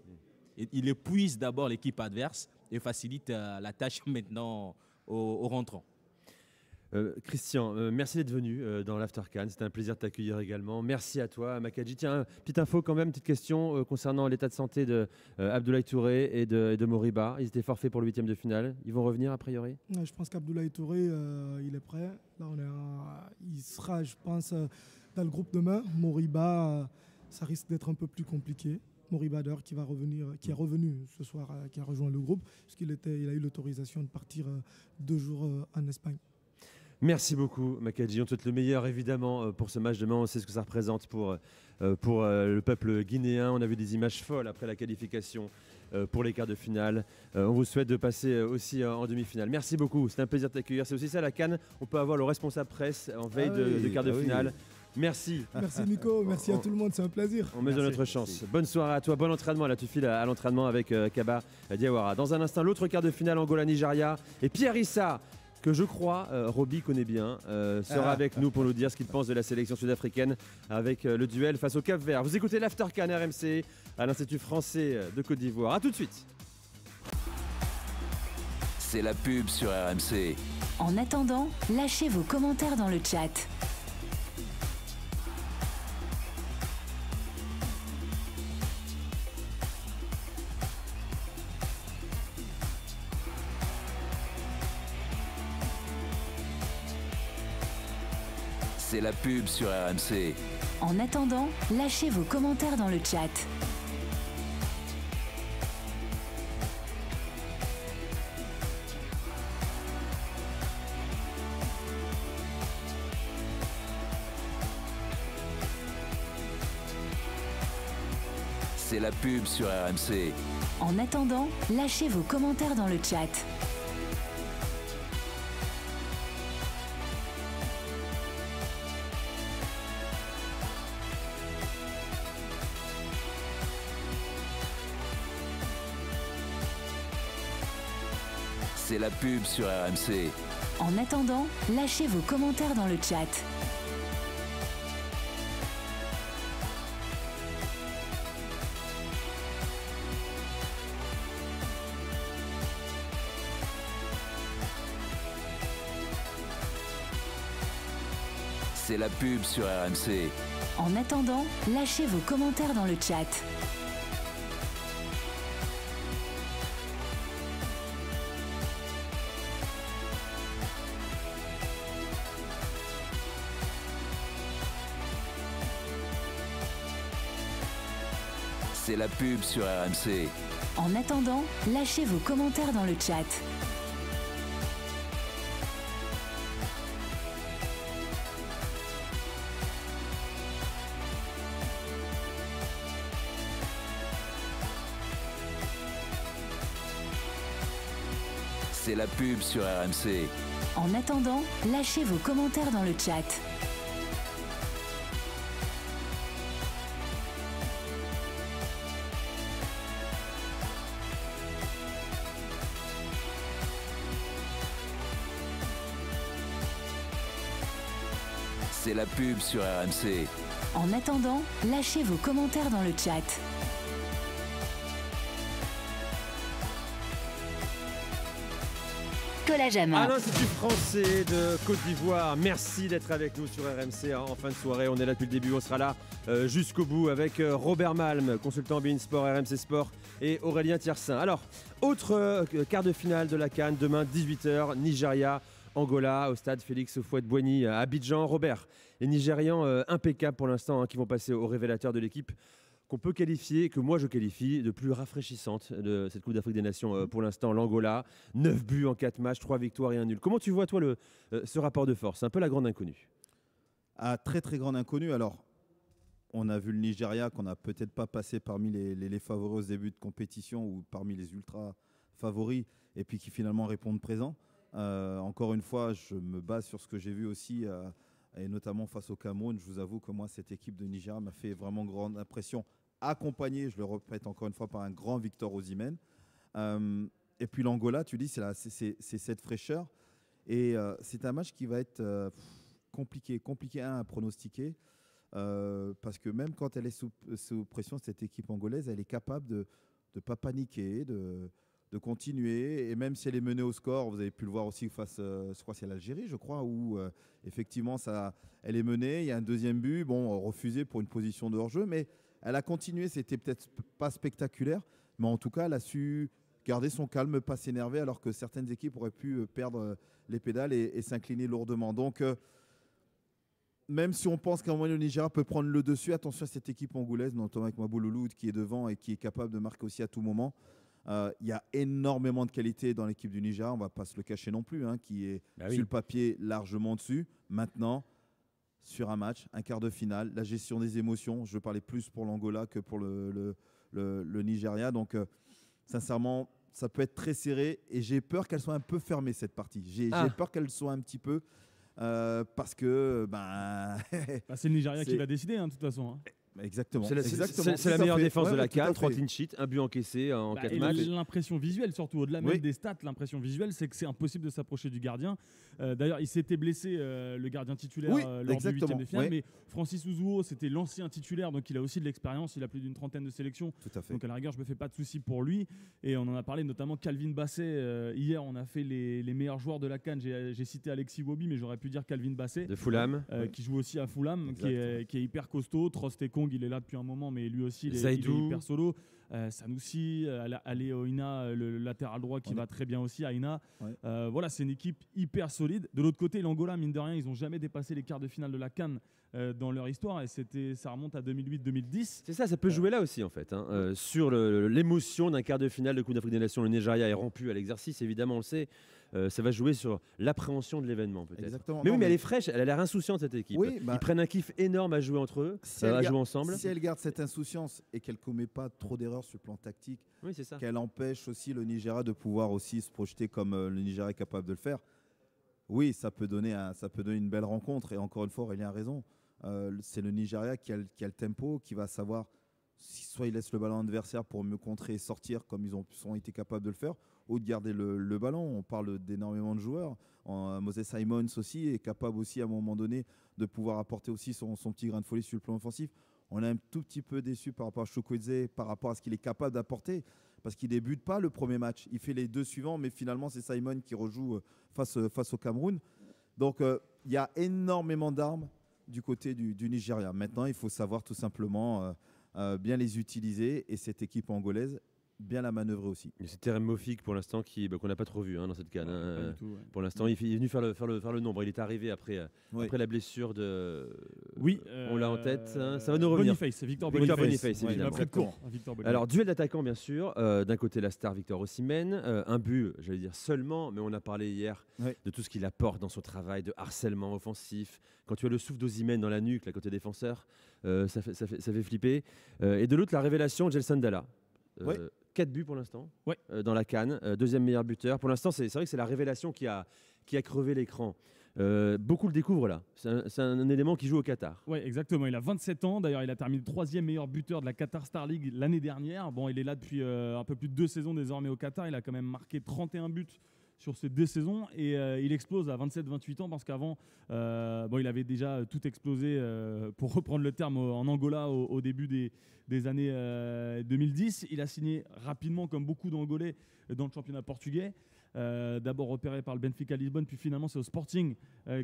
Il épuise d'abord l'équipe adverse et facilite la tâche maintenant aux rentrants. Christian, merci d'être venu dans l'After CAN. C'était un plaisir de t'accueillir également. Merci à toi, Makadji. Tiens, petite info quand même, petite question concernant l'état de santé de Abdoulaye Touré et de Moriba. Ils étaient forfaits pour le 8e de finale. Ils vont revenir a priori? Ouais, je pense qu'Abdoulaye Touré, il est prêt. Là, il sera, je pense, dans le groupe demain. Moriba, ça risque d'être un peu plus compliqué. Moriba d'ailleurs qui est revenu ce soir, qui a rejoint le groupe, puisqu'il a eu l'autorisation de partir 2 jours en Espagne. Merci beaucoup, Makadji. On te souhaite le meilleur, évidemment, pour ce match demain. On sait ce que ça représente pour le peuple guinéen. On a vu des images folles après la qualification pour les quarts de finale. On vous souhaite de passer aussi en demi-finale. Merci beaucoup. C'est un plaisir de t'accueillir. C'est aussi ça, la CAN. On peut avoir le responsable presse en veille de quarts de finale. Merci. Merci Nico, merci à tout le monde, c'est un plaisir. On mesure notre chance. Merci. Bonne soirée à toi, bon entraînement. Là, tu files à l'entraînement avec Kaba Diawara. Dans un instant, l'autre quart de finale, Angola-Nigeria. Et Pierre Issa, que je crois, Roby connaît bien, sera avec nous pour nous dire ce qu'il pense de la sélection sud-africaine avec le duel face au Cap-Vert. Vous écoutez l'After CAN RMC à l'Institut français de Côte d'Ivoire. A tout de suite. C'est la pub sur RMC. En attendant, lâchez vos commentaires dans le chat. C'est la pub sur RMC. En attendant, lâchez vos commentaires dans le chat. C'est la pub sur RMC. En attendant, lâchez vos commentaires dans le chat. C'est la pub sur RMC. En attendant, lâchez vos commentaires dans le chat. C'est la pub sur RMC. En attendant, lâchez vos commentaires dans le chat. C'est la pub sur RMC. En attendant, lâchez vos commentaires dans le chat. C'est la pub sur RMC. En attendant, lâchez vos commentaires dans le chat. C'est la pub sur RMC. En attendant, lâchez vos commentaires dans le chat. À l'Institut français de Côte d'Ivoire, merci d'être avec nous sur RMC en fin de soirée. On est là depuis le début, on sera là jusqu'au bout avec Robert Malm, consultant BeIN Sport, RMC Sport et Aurélien Tiersin. Alors, autre quart de finale de la CAN, demain 18h, Nigeria, Angola, au stade Félix Houphouët-Boigny à Abidjan. Robert, les Nigérians impeccables pour l'instant qui vont passer au révélateur de l'équipe qu'on peut qualifier, que moi je qualifie de plus rafraîchissante de cette Coupe d'Afrique des Nations pour l'instant, l'Angola. 9 buts en 4 matchs, 3 victoires et 1 nul. Comment tu vois toi ce rapport de force? C'est un peu la grande inconnue. Très très grande inconnue. Alors, on a vu le Nigeria qu'on n'a peut-être pas passé parmi les favoris au début de compétition ou parmi les ultra favoris et puis qui finalement répondent présent. Encore une fois, je me base sur ce que j'ai vu aussi et notamment face au Cameroun. Je vous avoue que moi, cette équipe de Nigeria m'a fait vraiment grande impression, accompagné, je le répète encore une fois, par un grand Victor Osimhen. Et puis l'Angola, tu dis, c'est cette fraîcheur. Et c'est un match qui va être compliqué à pronostiquer. Parce que même quand elle est sous pression, cette équipe angolaise, elle est capable de ne pas paniquer, de continuer. Et même si elle est menée au score, vous avez pu le voir aussi face, je crois que c'est l'Algérie, je crois, où effectivement elle est menée. Il y a un deuxième but, refusé pour une position de hors-jeu, mais elle a continué. C'était peut-être pas spectaculaire, mais en tout cas, elle a su garder son calme, pas s'énerver, alors que certaines équipes auraient pu perdre les pédales et s'incliner lourdement. Donc, même si on pense qu'à un moment le Nigeria peut prendre le dessus, attention à cette équipe angolaise, notamment avec Mabouloulou qui est devant et qui est capable de marquer aussi à tout moment. Il y a énormément de qualité dans l'équipe du Nigeria, on ne va pas se le cacher non plus, qui est sur le papier largement dessus. Maintenant, sur un match, un quart de finale, la gestion des émotions, je parlais plus pour l'Angola que pour le Nigeria. Donc, sincèrement, ça peut être très serré et j'ai peur qu'elle soit un peu fermée cette partie. J'ai peur qu'elle soit un petit peu... parce que c'est le Nigeria qui va décider de toute façon. Exactement. C'est la meilleure défense de la CAN, 3 clean sheets, un but encaissé en 4 matchs. L'impression visuelle, surtout au-delà même des stats, l'impression visuelle, c'est que c'est impossible de s'approcher du gardien. D'ailleurs, il s'était blessé, le gardien titulaire, lors du 8e de finale. Mais Francis Uzuo, c'était l'ancien titulaire, donc il a aussi de l'expérience. Il a plus d'une trentaine de sélections. Tout à fait. Donc à la rigueur, je me fais pas de soucis pour lui. Et on en a parlé, notamment Calvin Bassey. Hier, on a fait les meilleurs joueurs de la CAN. J'ai cité Alexis Wobi, mais j'aurais pu dire Calvin Bassey. De Fulham. Qui joue aussi à Fulham, qui est hyper costaud. Trostekong, il est là depuis un moment, mais lui aussi, il est hyper solo. Sanoussi, Ali Oina, le latéral droit qui va très bien aussi, Aina. Voilà, c'est une équipe hyper solide. De l'autre côté, l'Angola, mine de rien, ils n'ont jamais dépassé les quarts de finale de la CAN dans leur histoire et ça remonte à 2008-2010. C'est ça peut jouer là aussi en fait. Sur l'émotion d'un quart de finale de Coupe d'Afrique des Nations, le Nigeria est rompu à l'exercice, évidemment, on le sait. Ça va jouer sur l'appréhension de l'événement peut-être. Exactement. Mais oui, mais elle est fraîche, elle a l'air insouciante cette équipe. Ils prennent un kiff énorme à jouer entre eux, à jouer ensemble. Si elle garde cette insouciance et qu'elle ne commet pas trop d'erreurs sur le plan tactique, qu'elle empêche aussi le Nigeria de pouvoir aussi se projeter comme le Nigeria est capable de le faire, oui, ça peut donner une belle rencontre. Et encore une fois, Aurélien a raison. C'est le Nigeria qui a le tempo, qui va savoir soit il laisse le ballon adversaire pour mieux contrer et sortir comme ils ont été capables de le faire, ou de garder le ballon. On parle d'énormément de joueurs. Moses Simons aussi est capable aussi à un moment donné de pouvoir apporter aussi son petit grain de folie sur le plan offensif. On est un tout petit peu déçu par rapport à Chukwueze, par rapport à ce qu'il est capable d'apporter, parce qu'il ne débute pas le premier match. Il fait les 2 suivants, mais finalement c'est Simon qui rejoue face au Cameroun. Donc il y a énormément d'armes du côté du Nigeria. Maintenant, il faut savoir tout simplement bien les utiliser, et cette équipe angolaise bien la manœuvrer aussi. C'est Terem Mofik pour l'instant qu'on n'a pas trop vu dans cette CAN. Pour l'instant, il est venu faire le nombre. Il est arrivé après la blessure de. Oui. On l'a en tête. Ça va nous revenir. Victor Boniface, évidemment. Victor Alors, duel d'attaquants, bien sûr. D'un côté, la star Victor Osimhen. Un but, j'allais dire seulement, mais on a parlé hier de tout ce qu'il apporte dans son travail de harcèlement offensif. Quand tu as le souffle d'Osimhen dans la nuque, là, côté défenseur, ça fait flipper. Et de l'autre, la révélation, Gelson Dalla. 4 buts pour l'instant dans la CAN, deuxième meilleur buteur. Pour l'instant, c'est vrai que c'est la révélation qui a crevé l'écran. Beaucoup le découvrent là. C'est un élément qui joue au Qatar. Oui, exactement. Il a 27 ans. D'ailleurs, il a terminé 3e meilleur buteur de la Qatar Star League l'année dernière. Bon, il est là depuis un peu plus de 2 saisons désormais au Qatar. Il a quand même marqué 31 buts sur ces 2 saisons et il explose à 27-28 ans parce qu'avant, il avait déjà tout explosé, pour reprendre le terme, en Angola au début des années 2010. Il a signé rapidement, comme beaucoup d'Angolais, dans le championnat portugais. D'abord repéré par le Benfica Lisbonne, puis finalement c'est au Sporting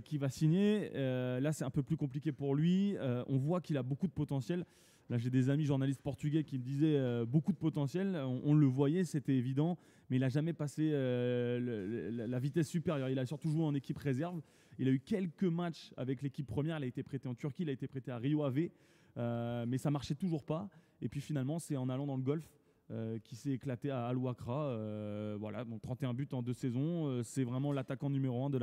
qui va signer. Là, c'est un peu plus compliqué pour lui. On voit qu'il a beaucoup de potentiel. Là, j'ai des amis journalistes portugais qui me disaient beaucoup de potentiel. On le voyait, c'était évident, mais il n'a jamais passé la vitesse supérieure. Il a surtout joué en équipe réserve. Il a eu quelques matchs avec l'équipe première. Il a été prêté en Turquie, il a été prêté à Rio Ave, mais ça marchait toujours pas. Et puis finalement, c'est en allant dans le Golfe qui s'est éclaté à Al-Wakra. Voilà, donc 31 buts en 2 saisons. C'est vraiment l'attaquant numéro 1 de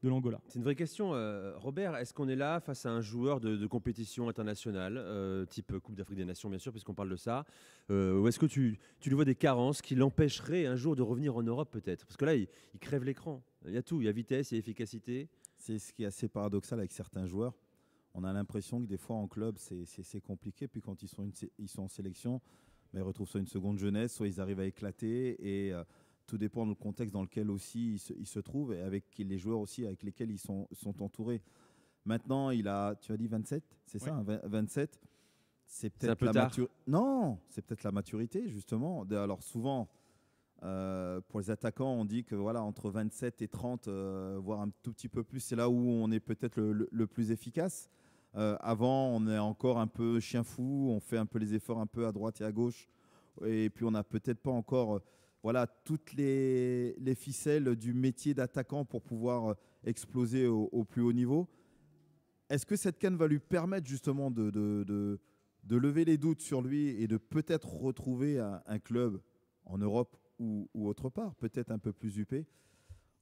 l'Angola. C'est une vraie question, Robert. Est-ce qu'on est là face à un joueur de compétition internationale, type Coupe d'Afrique des Nations, bien sûr, puisqu'on parle de ça, ou est-ce que tu lui vois des carences qui l'empêcheraient un jour de revenir en Europe, peut-être? Parce que là, il crève l'écran. Il y a tout. Il y a vitesse, il y a efficacité. C'est ce qui est assez paradoxal avec certains joueurs. On a l'impression que des fois, en club, c'est compliqué. Puis quand ils sont en sélection, ils retrouvent soit une seconde jeunesse, soit ils arrivent à éclater. Et Tout dépend du contexte dans lequel aussi il se trouve et avec les joueurs aussi avec lesquels ils sont entourés. Maintenant, tu as dit 27, c'est ça, hein, 27. C'est peut-être un peu tard. Non, c'est peut-être la maturité, justement. Alors souvent, pour les attaquants, on dit que voilà, entre 27 et 30, voire un tout petit peu plus, c'est là où on est peut-être le plus efficace. Avant, on est encore un peu chien fou, on fait un peu les efforts un peu à droite et à gauche. Et puis, on n'a peut-être pas encore voilà, toutes les ficelles du métier d'attaquant pour pouvoir exploser au plus haut niveau. Est-ce que cette CAN va lui permettre justement de lever les doutes sur lui et de peut-être retrouver un club en Europe ou autre part, peut-être un peu plus huppé?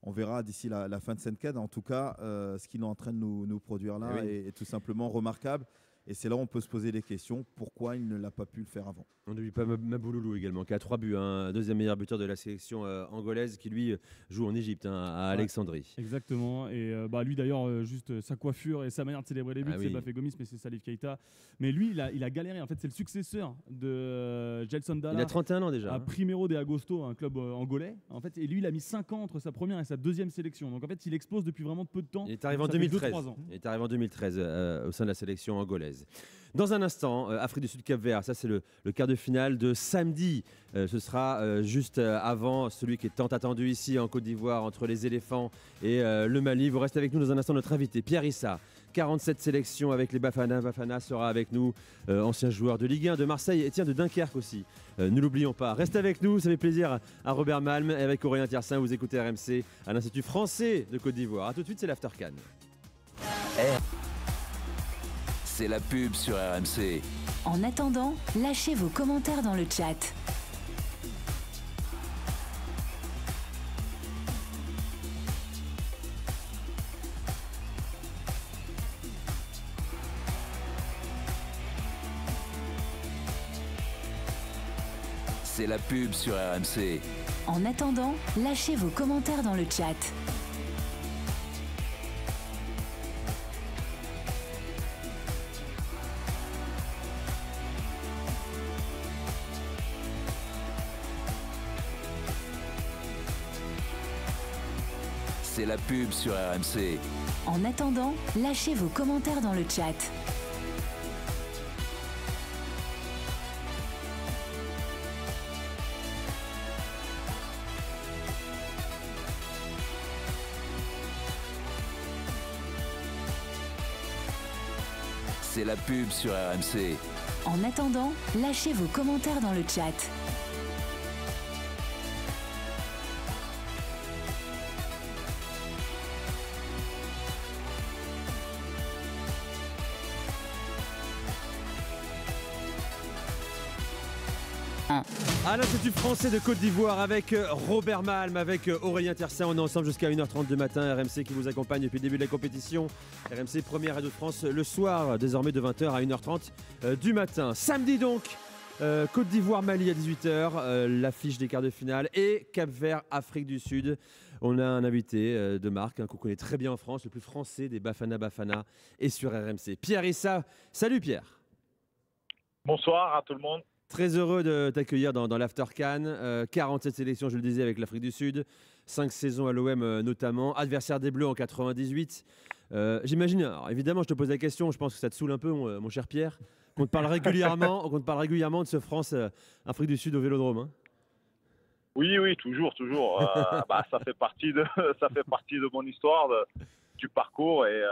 On verra d'ici la fin de cette CAN. En tout cas, ce qu'il est en train de nous produire là est tout simplement remarquable. Et c'est là où on peut se poser des questions. Pourquoi il ne l'a pas pu le faire avant? On n'oublie pas Mabouloulou également, qui a 3 buts, hein, deuxième meilleur buteur de la sélection angolaise, qui lui joue en Égypte, hein, à Alexandrie. Exactement. Et lui d'ailleurs, juste sa coiffure et sa manière de célébrer les buts, c'est Bafé Gomis, mais c'est Salif Keita. Mais lui, il a galéré. En fait, c'est le successeur de Gelson Dalla. Il a 31 ans déjà. À Primeiro de Agosto, un club angolais. En fait, et lui, il a mis 5 ans entre sa première et sa deuxième sélection. Donc en fait, il explose depuis vraiment peu de temps. Il est arrivé en 2013. Il est arrivé en 2013 au sein de la sélection angolaise. Dans un instant, Afrique du Sud Cap-Vert, ça c'est le quart de finale de samedi. Ce sera juste avant celui qui est tant attendu ici en Côte d'Ivoire entre les éléphants et le Mali. Vous restez avec nous dans un instant, notre invité Pierre Issa. 47 sélections avec les Bafana. Bafana sera avec nous, ancien joueur de Ligue 1 de Marseille et tiens de Dunkerque aussi. Ne l'oublions pas. Restez avec nous, ça fait plaisir à Robert Malm et avec Aurélien Tiersin. Vous écoutez RMC à l'Institut français de Côte d'Ivoire. A tout de suite, c'est l'After CAN. C'est la pub sur RMC. En attendant, lâchez vos commentaires dans le chat. C'est la pub sur RMC. En attendant, lâchez vos commentaires dans le chat. C'est la pub sur RMC. En attendant, lâchez vos commentaires dans le chat. C'est la pub sur RMC. En attendant, lâchez vos commentaires dans le chat. À l'Institut français de Côte d'Ivoire avec Robert Malm, avec Aurélien Tiersin. On est ensemble jusqu'à 1h30 du matin. RMC qui vous accompagne depuis le début de la compétition. RMC première radio de France le soir, désormais de 20h à 1h30 du matin. Samedi donc, Côte d'Ivoire-Mali à 18h, l'affiche des quarts de finale et Cap-Vert, Afrique du Sud. On a un invité de marque qu'on connaît très bien en France, le plus français des Bafana Bafana et sur RMC. Pierre Issa. Salut Pierre. Bonsoir à tout le monde. Très heureux de t'accueillir dans l'After CAN. 47 sélections, je le disais, avec l'Afrique du Sud. 5 saisons à l'OM notamment. Adversaire des Bleus en 98. J'imagine, alors évidemment, je te pose la question, je pense que ça te saule un peu, mon cher Pierre, qu'on te parle régulièrement de ce France-Afrique du Sud au Vélodrome. Hein. Oui, toujours. Ça fait partie de mon histoire, du parcours. Et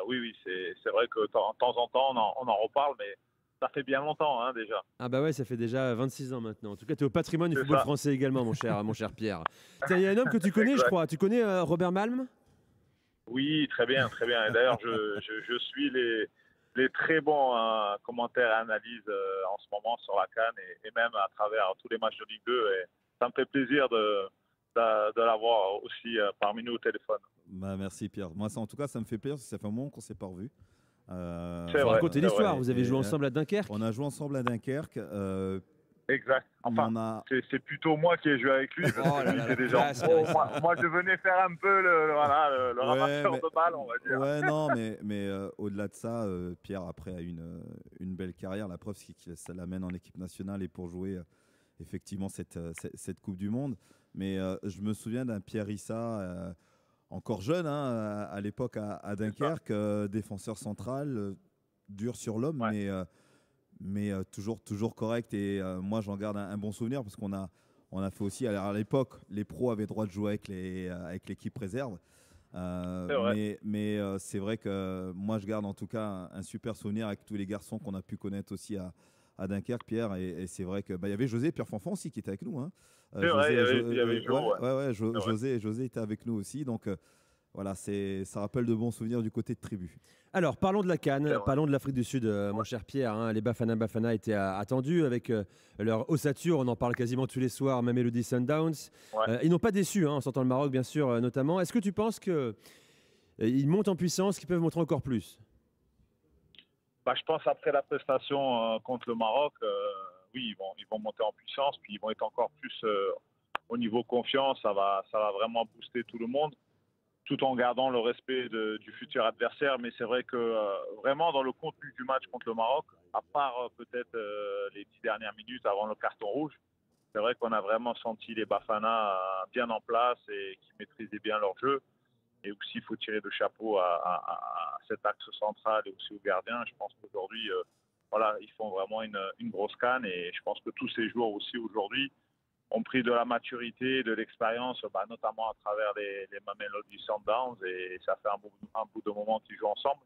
oui, c'est vrai que de temps en temps, on en reparle, mais ça fait bien longtemps déjà. Ah bah ouais, ça fait déjà 26 ans maintenant. En tout cas, tu es au patrimoine du football français également, mon cher Pierre. Il y a un homme que tu connais, je crois. Tu connais Robert Malm? Oui, très bien. Et d'ailleurs, je suis les très bons commentaires et analyses en ce moment sur la CAN et même à travers tous les matchs de Ligue 2. Et ça me fait plaisir de l'avoir aussi parmi nous au téléphone. Bah, merci Pierre. Moi, en tout cas, ça me fait plaisir parce que ça fait un moment qu'on ne s'est pas revus. Racontez l'histoire, vous avez joué ensemble à Dunkerque. On a joué ensemble à Dunkerque. Exact. Enfin, c'est plutôt moi qui ai joué avec lui. Parce que lui, c'est déjà moi, je venais faire un peu le ramasseur de balles, on va dire. Ouais, non, mais au-delà de ça, Pierre, après, a une belle carrière. La preuve, c'est qu'il l'amène en équipe nationale et pour jouer effectivement cette Coupe du Monde. Mais je me souviens d'un Pierre Issa, encore jeune à l'époque à Dunkerque, défenseur central, dur sur l'homme, mais toujours correct. Et moi, j'en garde un bon souvenir parce qu'on a fait aussi, alors à l'époque, les pros avaient droit de jouer avec l'équipe réserve. Mais c'est vrai que moi, je garde en tout cas un super souvenir avec tous les garçons qu'on a pu connaître aussi à Dunkerque, Pierre. Et c'est vrai qu'il y avait Pierre Fanfan aussi qui était avec nous. Hein. C'est vrai, il y avait José était avec nous aussi. Donc voilà, ça rappelle de bons souvenirs du côté de Tribu. Alors, parlons de la CAN, parlons de l'Afrique du Sud, mon cher Pierre. Hein. Les Bafana étaient attendus avec leur ossature. On en parle quasiment tous les soirs, Mamelody Sundowns. Ils n'ont pas déçu, en sortant le Maroc, bien sûr, notamment. Est-ce que tu penses qu'ils montent en puissance, qu'ils peuvent montrer encore plus? Je pense après la prestation contre le Maroc, oui, ils vont monter en puissance, puis ils vont être encore plus au niveau confiance. Ça va vraiment booster tout le monde, tout en gardant le respect du futur adversaire. Mais c'est vrai que vraiment dans le contenu du match contre le Maroc, à part peut-être les 10 dernières minutes avant le carton rouge, c'est vrai qu'on a vraiment senti les Bafana bien en place et qui maîtrisaient bien leur jeu. Et aussi, il faut tirer le chapeau à cet axe central et aussi aux gardiens. Je pense qu'aujourd'hui, ils font vraiment une grosse CAN. Et je pense que tous ces joueurs aussi aujourd'hui ont pris de la maturité, de l'expérience, notamment à travers les Mamelody Sundowns. Et ça fait un bout de moment qu'ils jouent ensemble.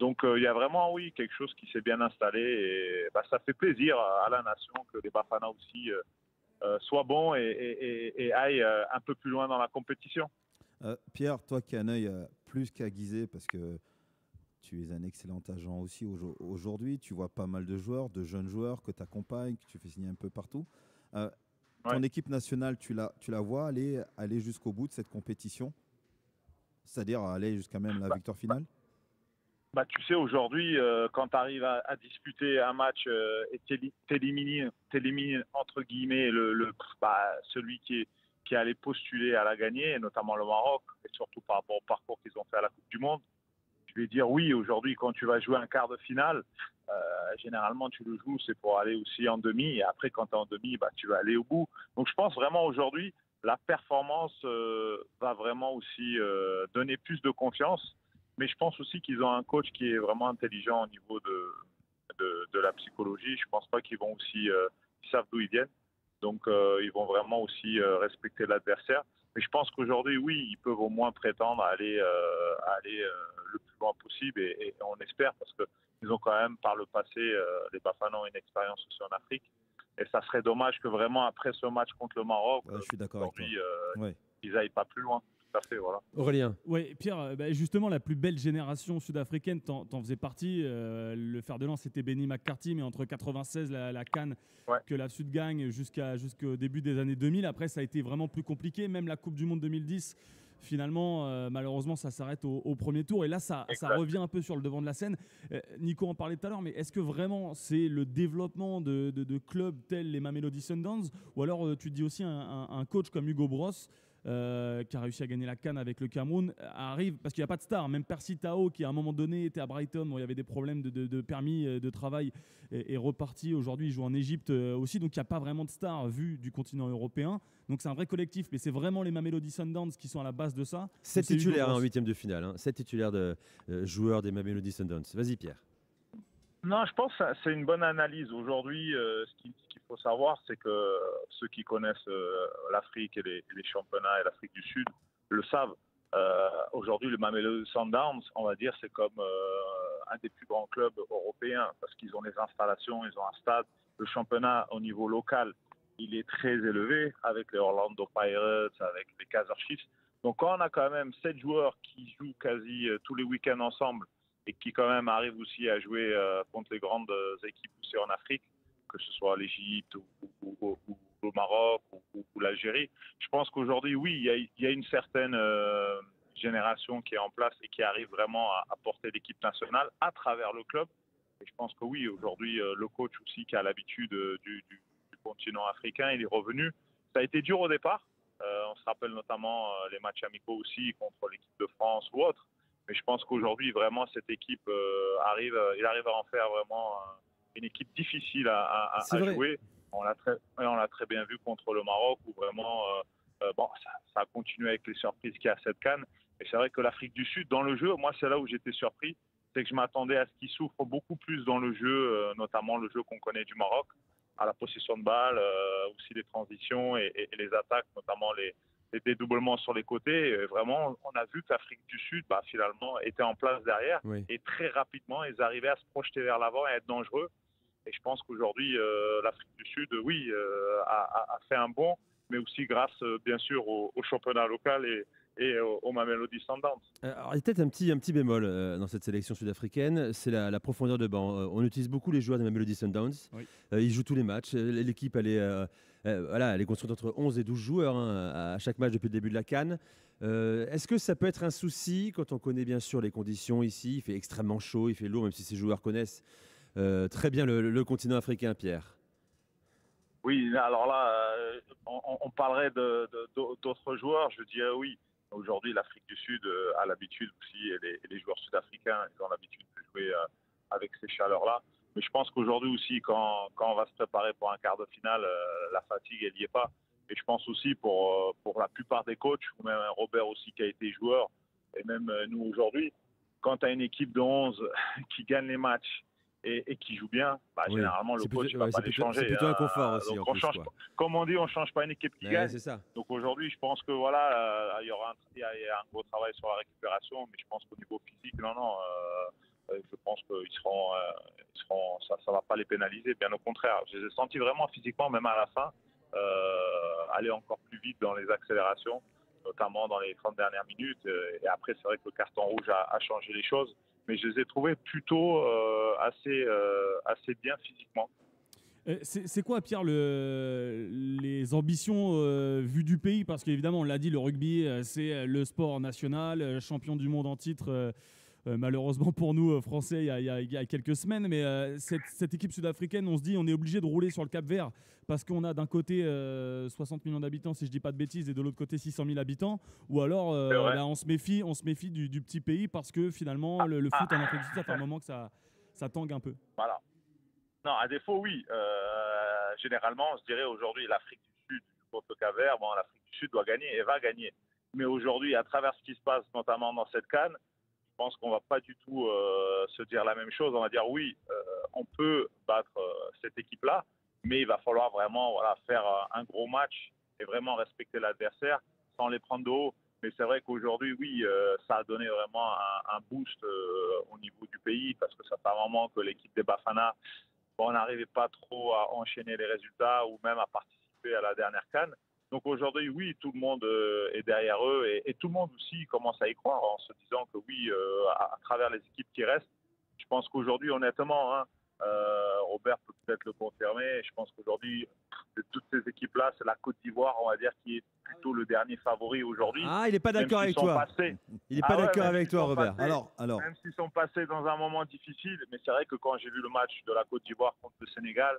Donc, il y a vraiment, oui, quelque chose qui s'est bien installé. Et ça fait plaisir à la nation que les Bafana aussi soient bons et aillent un peu plus loin dans la compétition. Pierre, toi qui as un œil plus qu'aiguisé, parce que tu es un excellent agent aussi aujourd'hui, tu vois pas mal de joueurs, de jeunes joueurs que tu accompagnes, que tu fais signer un peu partout. Ton équipe nationale, tu la vois aller jusqu'au bout de cette compétition, c'est-à-dire aller jusqu'à même la victoire finale? Tu sais, aujourd'hui, quand tu arrives à disputer un match et t'élimines entre guillemets celui qui allait postuler à la gagner, notamment le Maroc, et surtout par rapport au parcours qu'ils ont fait à la Coupe du Monde. Je vais dire oui, aujourd'hui, quand tu vas jouer un quart de finale, généralement, tu le joues, c'est pour aller aussi en demi, et après, quand tu es en demi, tu vas aller au bout. Donc, je pense vraiment aujourd'hui, la performance va vraiment aussi donner plus de confiance, mais je pense aussi qu'ils ont un coach qui est vraiment intelligent au niveau de la psychologie. Je pense pas qu'ils vont aussi, ils savent d'où ils viennent. Donc, ils vont vraiment aussi respecter l'adversaire. Mais je pense qu'aujourd'hui, oui, ils peuvent au moins prétendre à aller le plus loin possible. Et on espère, parce qu'ils ont quand même, par le passé, les Bafana ont une expérience aussi en Afrique. Et ça serait dommage que vraiment, après ce match contre le Maroc, je suis d'accord avec toi. Ils n'aillent pas plus loin. Tout à fait, voilà. Aurélien. Oui, Pierre, justement, la plus belle génération sud-africaine, t'en faisais partie. Le fer de lance, c'était Benny McCarthy, mais entre 96, la CAN que la Sud gagne jusqu'au début des années 2000. Après, ça a été vraiment plus compliqué. Même la Coupe du Monde 2010, finalement, malheureusement, ça s'arrête au premier tour. Et là, ça revient un peu sur le devant de la scène. Nico en parlait tout à l'heure, mais est-ce que vraiment c'est le développement de clubs tels les Mamelody Sundowns, ou alors tu dis aussi un coach comme Hugo Bross, qui a réussi à gagner la CAN avec le Cameroun, arrive, parce qu'il n'y a pas de star, même Percy Tao qui à un moment donné était à Brighton, où il y avait des problèmes de permis de travail, est reparti, aujourd'hui il joue en Égypte aussi, donc il n'y a pas vraiment de star vu du continent européen, donc c'est un vrai collectif, mais c'est vraiment les Mamelody Sundowns qui sont à la base de ça. 7 titulaires en huitième de finale, 7 titulaires de joueurs des Mamelody Sundowns. Vas-y Pierre. Non, je pense que c'est une bonne analyse. Aujourd'hui, ce qu'il faut savoir, c'est que ceux qui connaissent l'Afrique et les championnats et l'Afrique du Sud le savent. Aujourd'hui, le Mamelody Sundowns, on va dire, c'est comme un des plus grands clubs européens parce qu'ils ont les installations, ils ont un stade. Le championnat au niveau local, il est très élevé avec les Orlando Pirates, avec les Kaizer Chiefs. Donc, quand on a quand même 7 joueurs qui jouent quasi tous les week-ends ensemble, et qui quand même arrive aussi à jouer contre les grandes équipes aussi en Afrique, que ce soit l'Égypte ou le Maroc ou l'Algérie. Je pense qu'aujourd'hui, oui, il y a une certaine génération qui est en place et qui arrive vraiment à porter l'équipe nationale à travers le club. Et je pense que oui, aujourd'hui, le coach aussi qui a l'habitude du continent africain, il est revenu. Ça a été dur au départ. On se rappelle notamment les matchs amicaux aussi contre l'équipe de France ou autre. Mais je pense qu'aujourd'hui, vraiment, cette équipe arrive à en faire vraiment une équipe difficile à jouer. On l'a très bien vu contre le Maroc, où vraiment, ça a continué avec les surprises qu'il y a à cette CAN. Et c'est vrai que l'Afrique du Sud, dans le jeu, moi, c'est là où j'étais surpris, c'est que je m'attendais à ce qu'ils souffrent beaucoup plus dans le jeu, notamment le jeu qu'on connaît du Maroc, à la possession de balle, aussi les transitions et les attaques, notamment les dédoublements sur les côtés. Et vraiment, on a vu que l'Afrique du Sud, finalement, était en place derrière. Oui. Et très rapidement, ils arrivaient à se projeter vers l'avant et à être dangereux. Et je pense qu'aujourd'hui, l'Afrique du Sud, a fait un bond, mais aussi grâce, bien sûr, au championnat local et au Mamelodi Sundowns. Alors, il y a peut-être un petit bémol dans cette sélection sud-africaine, c'est la profondeur de banc. On utilise beaucoup les joueurs de Mamelodi Sundowns. Oui. Ils jouent tous les matchs. L'équipe, elle est construite entre 11 et 12 joueurs à chaque match depuis le début de la CAN. Est-ce que ça peut être un souci quand on connaît bien sûr les conditions ici? Il fait extrêmement chaud, il fait lourd, même si ces joueurs connaissent très bien le continent africain, Pierre. Oui, alors là, on parlerait d'autres joueurs. Je dirais oui. Aujourd'hui, l'Afrique du Sud a l'habitude aussi, et les joueurs sud-africains, ils ont l'habitude de jouer avec ces chaleurs-là. Mais je pense qu'aujourd'hui aussi, quand on va se préparer pour un quart de finale, la fatigue, elle n'y est pas. Et je pense aussi pour la plupart des coachs, ou même Robert aussi qui a été joueur, et même nous aujourd'hui, quand tu as une équipe de 11 qui gagne les matchs et qui joue bien, Oui. généralement le coach ne va pas les changer. C'est plutôt un confort aussi. Donc en on plus, change, quoi. comme on dit, on ne change pas une équipe qui gagne. C'est ça. Donc aujourd'hui, je pense que voilà, il y a un gros travail sur la récupération, mais je pense qu'au niveau physique, je pense qu'ils seront, ça ne va pas les pénaliser, bien au contraire. Je les ai sentis vraiment physiquement, même à la fin, aller encore plus vite dans les accélérations, notamment dans les 30 dernières minutes. Et après, c'est vrai que le carton rouge a changé les choses, mais je les ai trouvés plutôt assez bien physiquement. C'est quoi, Pierre, les ambitions vues du pays? Parce qu'évidemment, on l'a dit, le rugby, c'est le sport national, champion du monde en titre, malheureusement pour nous, Français, il y a quelques semaines. Mais cette équipe sud-africaine, on se dit, on est obligé de rouler sur le Cap-Vert parce qu'on a d'un côté 60 millions d'habitants, si je ne dis pas de bêtises, et de l'autre côté 600 000 habitants. Ou alors, là, on se méfie du petit pays parce que finalement, le foot en Afrique du Sud, ça fait un moment que ça tangue un peu. Voilà. Non, à défaut, oui. Généralement, je dirais aujourd'hui, l'Afrique du Sud contre le Cap-Vert, l'Afrique du Sud doit gagner et va gagner. Mais aujourd'hui, à travers ce qui se passe, notamment dans cette CAN, je pense qu'on ne va pas du tout se dire la même chose. On va dire oui, on peut battre cette équipe-là, mais il va falloir vraiment faire un gros match et vraiment respecter l'adversaire sans les prendre de haut. Mais c'est vrai qu'aujourd'hui, oui, ça a donné vraiment un boost au niveau du pays parce que ça fait un moment que l'équipe des Bafana, on n'arrivait pas trop à enchaîner les résultats ou même à participer à la dernière CAN. Donc aujourd'hui, oui, tout le monde est derrière eux et tout le monde aussi commence à y croire en se disant que oui, à travers les équipes qui restent, je pense qu'aujourd'hui, honnêtement, Robert peut peut-être le confirmer, je pense qu'aujourd'hui, de toutes ces équipes-là, c'est la Côte d'Ivoire, on va dire, qui est plutôt le dernier favori aujourd'hui. Ah, il n'est pas d'accord avec toi. Il n'est pas d'accord avec toi, Robert. Alors. Même s'ils sont passés dans un moment difficile, mais c'est vrai que quand j'ai vu le match de la Côte d'Ivoire contre le Sénégal,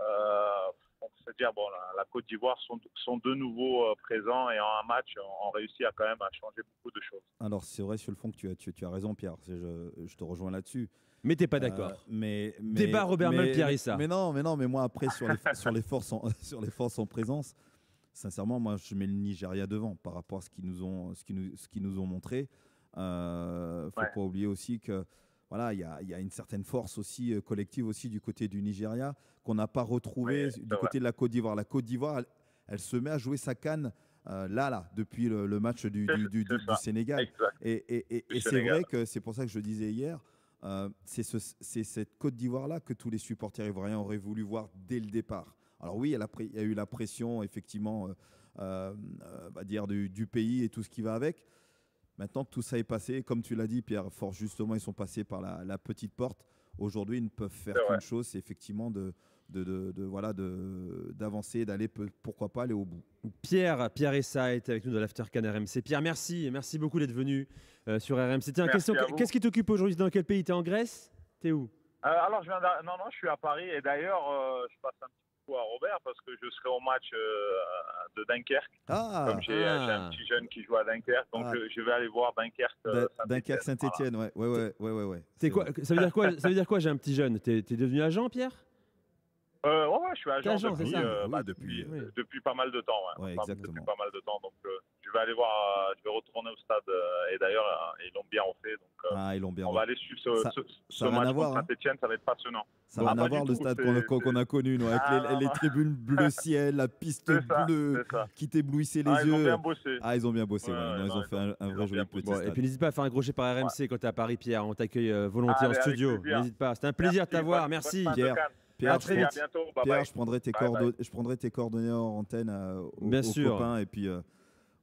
on peut se dire, la Côte d'Ivoire sont de nouveau présents et en un match, on réussit quand même à changer beaucoup de choses. Alors, c'est vrai, sur le fond, que tu as raison, Pierre. Je te rejoins là-dessus. Mais t'es pas d'accord. Débat Robert Pierre Issa. Mais moi, après, sur les forces en présence, sincèrement, moi, je mets le Nigeria devant par rapport à ce qu'ils nous ont montré. Faut pas oublier aussi que voilà, il y a une certaine force aussi collective aussi du côté du Nigeria qu'on n'a pas retrouvé du côté de la Côte d'Ivoire. La Côte d'Ivoire, elle se met à jouer sa CAN depuis le match du Sénégal. Et c'est vrai que c'est pour ça que je disais hier, c'est cette Côte d'Ivoire-là que tous les supporters ivoiriens auraient voulu voir dès le départ. Alors oui, il y a eu la pression, effectivement, dire du pays et tout ce qui va avec. Maintenant que tout ça est passé, comme tu l'as dit, Pierre, fort justement, ils sont passés par la petite porte. Aujourd'hui, ils ne peuvent faire qu'une chose, c'est effectivement d'avancer, d'aller, pourquoi pas, aller au bout. Pierre Issa est avec nous dans l'After CAN RMC. Pierre, merci beaucoup d'être venu sur RMC. Tiens, qu'est-ce qui t'occupe aujourd'hui? Dans quel pays? T'es en Grèce? T'es où? Alors, je suis à Paris et d'ailleurs, je passe un petit coup à Robert parce que je serai au match de Dunkerque. Comme j'ai un petit jeune qui joue à Dunkerque, donc je vais aller voir Dunkerque. Dunkerque Saint-Étienne, ouais. Ça veut dire quoi? J'ai un petit jeune. T'es devenu agent, Pierre? Ouais, je suis T'es agent agent, c'est depuis, ça depuis pas mal de temps. Ouais, exactement. Depuis pas mal de temps. Donc, je vais aller voir, je vais retourner au stade. Et d'ailleurs, ils l'ont bien fait. Donc, Ils l'ont bien on va aller suivre ce a rien match à voir, contre hein. Saint-Etienne. Ça va être passionnant. Ça n'a rien à voir le stade qu'on a connu, nous, avec les tribunes bleu ciel, la piste bleue qui t'éblouissait les yeux. Ils ont bien bossé. Ils ont bien bossé. Ils ont fait un vrai joli petit stade. Et puis n'hésite pas à faire un crochet par RMC quand tu es à Paris, Pierre. On t'accueille volontiers en studio. N'hésite pas. C'était un plaisir de t'avoir. Merci. Pierre, très vite. Pierre, je prendrai tes coordonnées en antenne aux copains et puis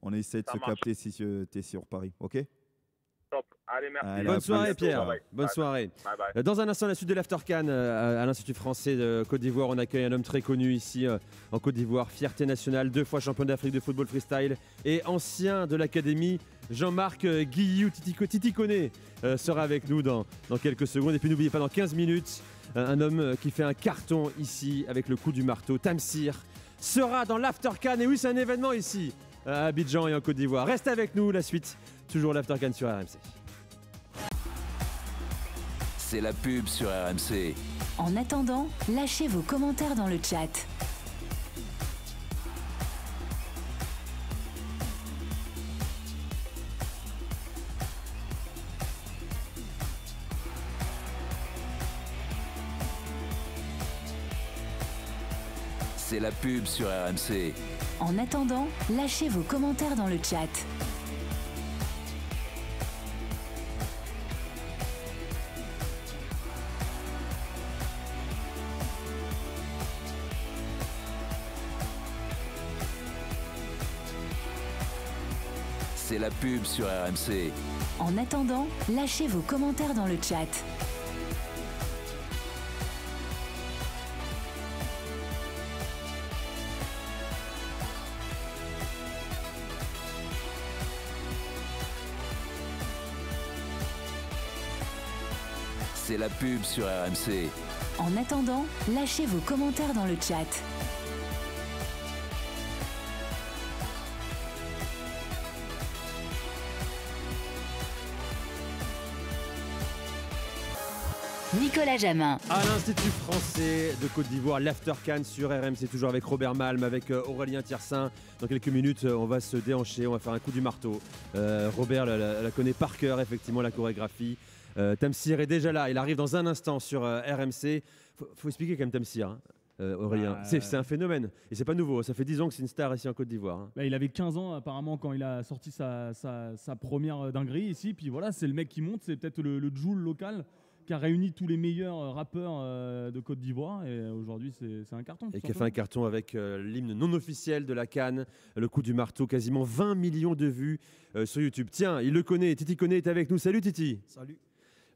on essaie de se capter si tu es sur Paris. Ok? Top. Allez, merci. Bonne soirée, Pierre. Bonne soirée. Dans un instant, la suite de l'After Can à l'Institut français de Côte d'Ivoire. On accueille un homme très connu ici en Côte d'Ivoire, fierté nationale, 2 fois champion d'Afrique de football freestyle et ancien de l'académie. Jean-Marc Guillou Titiconé sera avec nous dans quelques secondes. Et puis n'oubliez pas, dans 15 minutes, un homme qui fait un carton ici avec le coup du marteau, Tamsir, sera dans l'After Can. Et oui, c'est un événement ici à Abidjan et en Côte d'Ivoire. Reste avec nous, la suite, toujours l'After Can sur RMC. C'est la pub sur RMC. En attendant, lâchez vos commentaires dans le chat. C'est la pub sur RMC. En attendant, lâchez vos commentaires dans le chat. C'est la pub sur RMC. En attendant, lâchez vos commentaires dans le chat. C'est la pub sur RMC. En attendant, lâchez vos commentaires dans le chat. Nicolas Jamin. À l'Institut français de Côte d'Ivoire, l'After Can sur RMC, toujours avec Robert Malm, avec Aurélien Tiersin. Dans quelques minutes, on va se déhancher, on va faire un coup du marteau. Robert la connaît par cœur, effectivement, la chorégraphie. Tamsir est déjà là, il arrive dans un instant sur RMC. Faut expliquer quand même Tamsir, hein, Aurélien. C'est un phénomène et c'est pas nouveau, ça fait 10 ans que c'est une star ici en Côte d'Ivoire. Hein. Il avait 15 ans apparemment quand il a sorti sa première dinguerie ici. Puis voilà, c'est le mec qui monte, c'est peut-être le Joule local qui a réuni tous les meilleurs rappeurs de Côte d'Ivoire et aujourd'hui c'est un carton. Et qui a fait un carton avec l'hymne non officiel de la CAN, le coup du marteau, quasiment 20 millions de vues sur YouTube. Tiens, il le connaît, Titi Koné est avec nous. Salut Titi. Salut.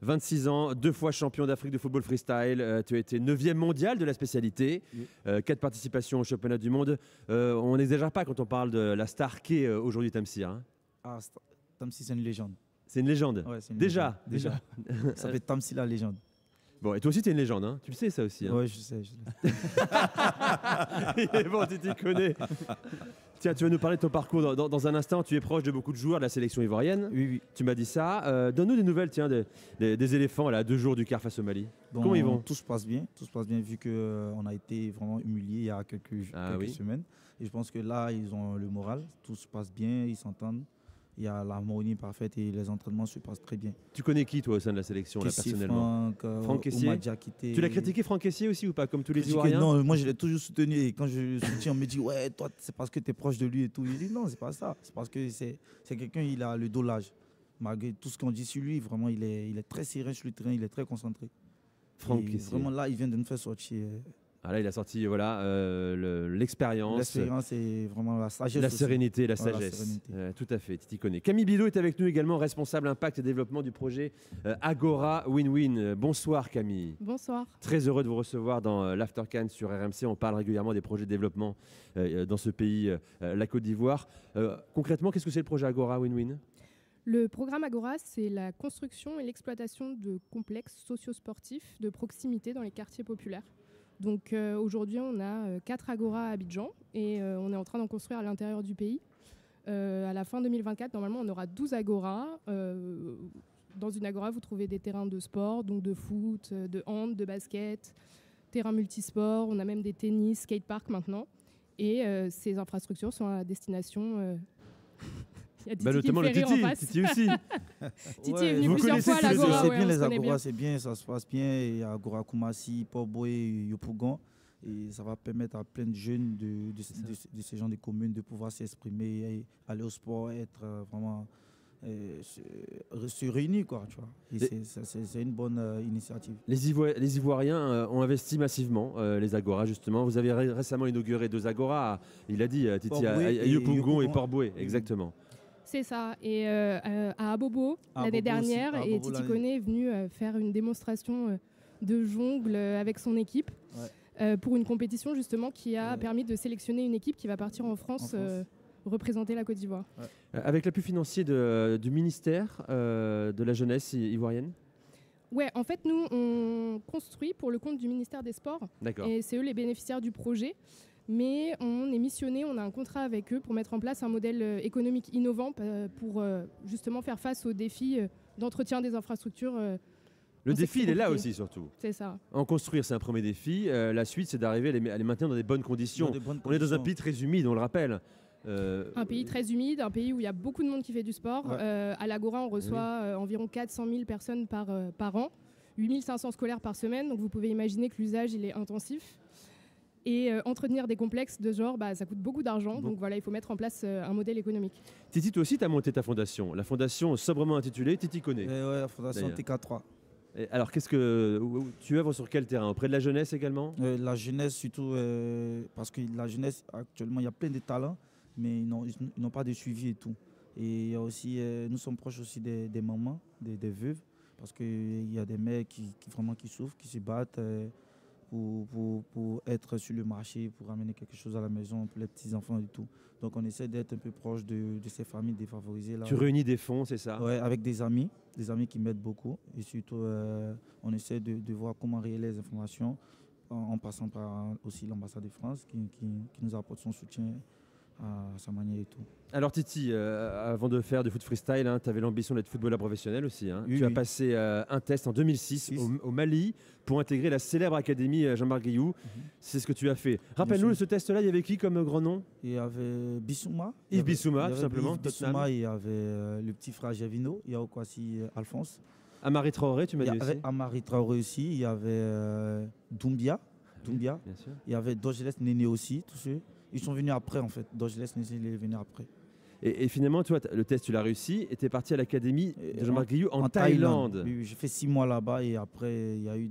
26 ans, 2 fois champion d'Afrique de football freestyle. Tu as été 9e mondial de la spécialité, 4 participations au championnat du monde. On n'exagère pas quand on parle de la star qu'est aujourd'hui Tamsir. Hein. Tamsir, c'est une légende. C'est une légende. Ouais, c'est une déjà. Ça fait Tamsir la légende. Bon, et toi aussi, tu es une légende, hein. Tu le sais ça aussi. Hein. Oui, je sais. Il est bon, tu t'y connais. Tiens, tu vas nous parler de ton parcours dans un instant. Tu es proche de beaucoup de joueurs de la sélection ivoirienne. Oui. Tu m'as dit ça. Donne-nous des nouvelles des éléphants là, à 2 jours du quart face au Mali. Bon, comment ils vont? Tout se passe bien vu qu'on a été vraiment humiliés il y a quelques semaines. Et je pense que là, ils ont le moral. Tout se passe bien, ils s'entendent. Il y a l'harmonie parfaite et les entraînements se passent très bien. Tu connais qui, toi, au sein de la sélection, là, personnellement? Franck Kessié. Tu l'as critiqué, Franck Kessié, aussi, ou pas, comme tous les Ivoiriens? Non, moi, je l'ai toujours soutenu. Et quand je le soutiens, on me dit, ouais, toi, c'est parce que tu es proche de lui et tout. Je dis, non, c'est pas ça. C'est parce que c'est quelqu'un, il a le dos large. Malgré tout ce qu'on dit sur lui, vraiment, il est très serein sur le terrain, il est très concentré. Franck Kessié. Vraiment, là, il vient de nous faire sortir. Ah là, il a sorti l'expérience. L'expérience et vraiment la sagesse. La aussi. sérénité, la Voilà, sagesse. Tout à fait, Titi connaît. Camille Bidot est avec nous également, responsable impact et développement du projet Agora Win-Win. Bonsoir Camille. Bonsoir. Très heureux de vous recevoir dans l'After Can sur RMC. On parle régulièrement des projets de développement dans ce pays, la Côte d'Ivoire. Concrètement, qu'est-ce que c'est le projet Agora Win-Win ? Le programme Agora, c'est la construction et l'exploitation de complexes socio-sportifs de proximité dans les quartiers populaires. Donc aujourd'hui, on a 4 Agora à Abidjan et on est en train d'en construire à l'intérieur du pays. À la fin 2024, normalement, on aura 12 Agora. Dans une Agora, vous trouvez des terrains de sport, donc de foot, de hand, de basket, terrains multisports, on a même des tennis, skateparks maintenant. Et ces infrastructures sont à destination... Il y a Titi qui notamment me le fait rire en Titi, face. Titi aussi. Titi est venu Vous plusieurs connaissez fois à tous les deux. l'Agora. C'est ouais, bien on les se connaît Agora, bien. c'est bien, ça se passe bien. Et Agora Koumassi, Port-Boué, Yopougon. Et ça va permettre à plein de jeunes de ces gens des communes de pouvoir s'exprimer, et aller au sport, être vraiment se réunir, quoi, tu vois. Et c'est une bonne initiative. Les Ivoiriens ont investi massivement, les Agora justement. Vous avez récemment inauguré 2 Agora, il a dit Titi, à Yopougon et Port-Boué, exactement. C'est ça. Et à Abobo, l'année dernière, et Titi Koné est venu faire une démonstration de jongle avec son équipe pour une compétition justement qui a permis de sélectionner une équipe qui va partir en France. Représenter la Côte d'Ivoire. Avec l'appui financier du ministère de la jeunesse ivoirienne. Ouais, en fait, nous, on construit pour le compte du ministère des Sports. D'accord. Et c'est eux les bénéficiaires du projet. Mais on est missionné, on a un contrat avec eux pour mettre en place un modèle économique innovant pour justement faire face aux défis d'entretien des infrastructures. Le défi, il est là aussi, surtout. C'est ça. En construire, c'est un premier défi. La suite, c'est d'arriver à les maintenir dans des bonnes conditions. On est dans un pays très humide, on le rappelle. Un pays très humide, un pays où il y a beaucoup de monde qui fait du sport. À l'Agora, on reçoit environ 400 000 personnes par an, 8 500 scolaires par semaine. Donc vous pouvez imaginer que l'usage il est intensif. Et entretenir des complexes de genre, ça coûte beaucoup d'argent. Donc voilà, il faut mettre en place un modèle économique. Titi, toi aussi, tu as monté ta fondation. La fondation sobrement intitulée Titi Koné. Ouais, la fondation TK3. Et alors, tu œuvres sur quel terrain? Auprès de la jeunesse également? La jeunesse surtout, parce que la jeunesse, actuellement, il y a plein de talents, mais ils n'ont pas de suivi et tout. Et il y a aussi, nous sommes proches aussi des mamans, des veuves, parce qu'il y a des mères qui souffrent, qui se battent pour être sur le marché, pour amener quelque chose à la maison pour les petits-enfants et tout. Donc on essaie d'être un peu proche de ces familles défavorisées. Là. Tu réunis des fonds, c'est ça? Oui, avec des amis qui m'aident beaucoup. Et surtout, on essaie de voir comment relayer les informations en passant par aussi l'ambassade de France qui nous apporte son soutien à sa manière et tout. Alors Titi, avant de faire du foot freestyle, tu avais l'ambition d'être footballeur professionnel aussi. Oui, tu as passé un test en 2006 au Mali pour intégrer la célèbre académie Jean-Marc Guilloux. C'est ce que tu as fait. Rappelle-nous, ce test-là, il y avait qui comme grand nom? Il y avait Bissouma. Yves Bissouma, tout simplement. Bissouma, il y avait le petit frère Javino, il y a aussi Alphonse. Amari Traoré, tu m'as dit aussi. Il y avait Amari Traoré aussi, il y avait Doumbia. Bien sûr. Il y avait Dogeles Néné aussi, tous ceux. Ils sont venus après, en fait. Dogeles Néné est venu après. Et finalement, toi, le test, tu l'as réussi et tu es parti à l'académie de Jean-Marc Guilloux en Thaïlande. Oui, j'ai fait 6 mois là-bas et après, il y a eu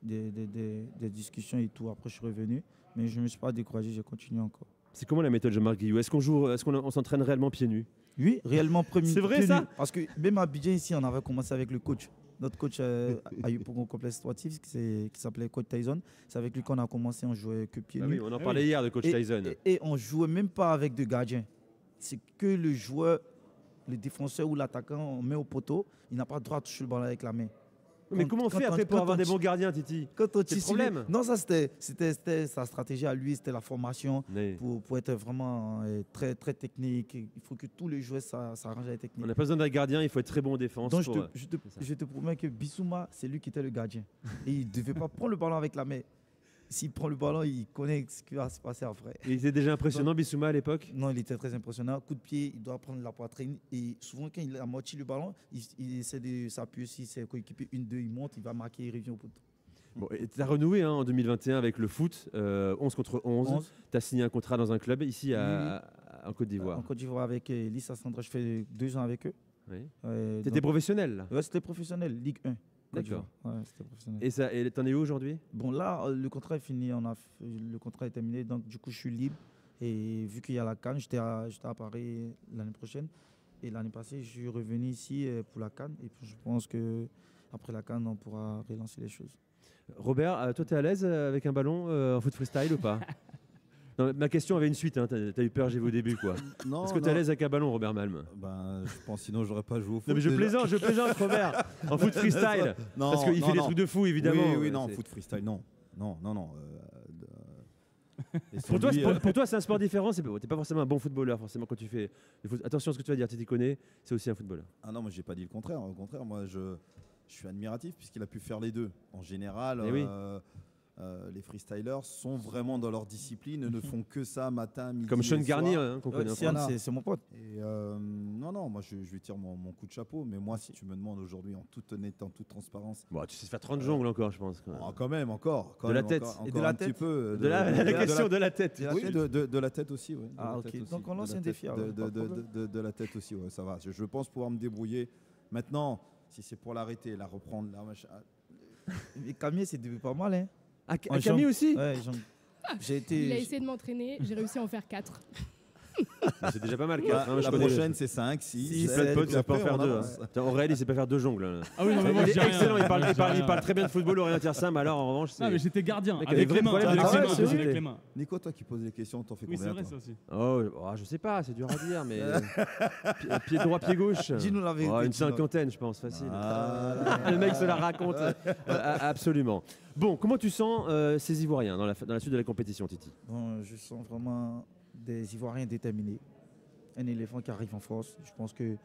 des discussions et tout. Après, je suis revenu. Mais je ne me suis pas découragé, j'ai continué encore. C'est comment la méthode Jean-Marc Guilloux? Est-ce qu'on s'entraîne réellement pieds nus? Oui, réellement C'est vrai ça? Parce que même à Abidjan, ici, on avait commencé avec le coach. Notre coach a eu pour un complexe sportif qui s'appelait Coach Tyson. C'est avec lui qu'on a commencé, on jouait que pieds nus. Oui, on en parlait hier de Coach Tyson. Et on jouait même pas avec de gardien. C'est que le joueur, le défenseur ou l'attaquant, on met au poteau, il n'a pas le droit de toucher le ballon avec la main. Mais comment on fait après pour avoir des bons gardiens, Titi? C'est le problème. Non, ça c'était sa stratégie à lui, c'était la formation pour être vraiment très, très technique. Il faut que tous les joueurs s'arrangent avec la technique. On n'a pas besoin d'un gardien, il faut être très bon en défense. Donc je te promets que Bissouma, c'est lui qui était le gardien. Et il ne devait pas prendre le ballon avec la main. S'il prend le ballon, il connaît ce qui va se passer après. Il était déjà impressionnant, Bissouma, à l'époque? Non, il était très impressionnant. Coup de pied, il doit prendre la poitrine. Et souvent, quand il a moitié le ballon, il essaie de s'appuyer sur ses coéquipiers. 1-2, il monte, il va marquer, il revient au poteau. Bon, tu as renoué en 2021 avec le foot, 11 contre 11. Tu as signé un contrat dans un club ici en Côte d'Ivoire. En Côte d'Ivoire avec Lissa Sandra, je fais 2 ans avec eux. Oui. Tu étais professionnel là? Oui, c'était professionnel, Ligue 1. D'accord. Ouais, c'était professionnel. Et t'en es où aujourd'hui? Bon, là, le contrat est fini, le contrat est terminé, donc du coup, je suis libre. Et vu qu'il y a la CAN, j'étais à Paris l'année prochaine. Et l'année passée, je suis revenu ici pour la CAN. Et puis, je pense qu'après la CAN, on pourra relancer les choses. Robert, toi, tu es à l'aise avec un ballon en foot freestyle ou pas? Non, ma question avait une suite, hein. T'as eu peur, j'ai vu au début, quoi. Est-ce que tu es à l'aise avec un ballon, Robert Malm? Je pense, sinon j'aurais pas joué au foot. Non, mais je plaisante, Robert, en foot freestyle. Non, parce qu'il fait des trucs de fou, évidemment. Oui, non, foot freestyle, non. Pour toi, c'est un sport différent. T'es pas forcément un bon footballeur, forcément, quand tu fais du foot. Attention à ce que tu vas dire, tu t'y connais, c'est aussi un footballeur. Ah non, moi, j'ai pas dit le contraire. Au contraire, moi, je suis admiratif puisqu'il a pu faire les deux. En général, les freestylers sont vraiment dans leur discipline et ne font que ça matin, midi. Comme Sean et soir. Garnier, qu'on connaît. C'est mon pote. Et non, moi je lui tire mon coup de chapeau. Mais moi, si tu me demandes aujourd'hui, en toute honnêteté, en toute transparence. Bon, tu sais faire 30 jongles encore, je pense. Quand même, encore. De la tête. Encore Et de la un tête. petit peu. La question de la tête. Oui, de la tête aussi. Oui. Ah, ok. Donc on lance un défi. De la tête aussi, ouais, ça va. Je pense pouvoir me débrouiller. Maintenant, si c'est pour l'arrêter, la reprendre, Mais Camille, c'est devenu pas mal. Hein. Ah, Camille aussi. Ouais, j'ai été. Il a essayé de m'entraîner, j'ai réussi à en faire 4. C'est déjà pas mal. La prochaine, c'est 5, 6. J'ai plein de potes, ça peut en faire 2. Aurélien, il sait pas faire 2 jongles. Là. Ah oui, non, mais moi, il est j'ai rien. excellent, il parle très bien de football, Aurélien Tiersin, mais alors en revanche, c'est. Ah, mais j'étais gardien, Mec, avec des les mains. vrais problèmes Avec les mains. Nico, toi qui poses des questions, t'en fais Oui, combien c'est vrai, toi ça aussi. Oh, je sais pas, c'est dur à dire, mais. Pied droit, pied gauche. Dis-nous la vérité. Une cinquantaine, je pense, facile. Ah. Le mec se la raconte. Absolument. Bon, comment tu sens ces Ivoiriens dans la suite de la compétition, Titi? Bon, je sens vraiment des Ivoiriens déterminés. Un éléphant qui arrive en force. Je pense que,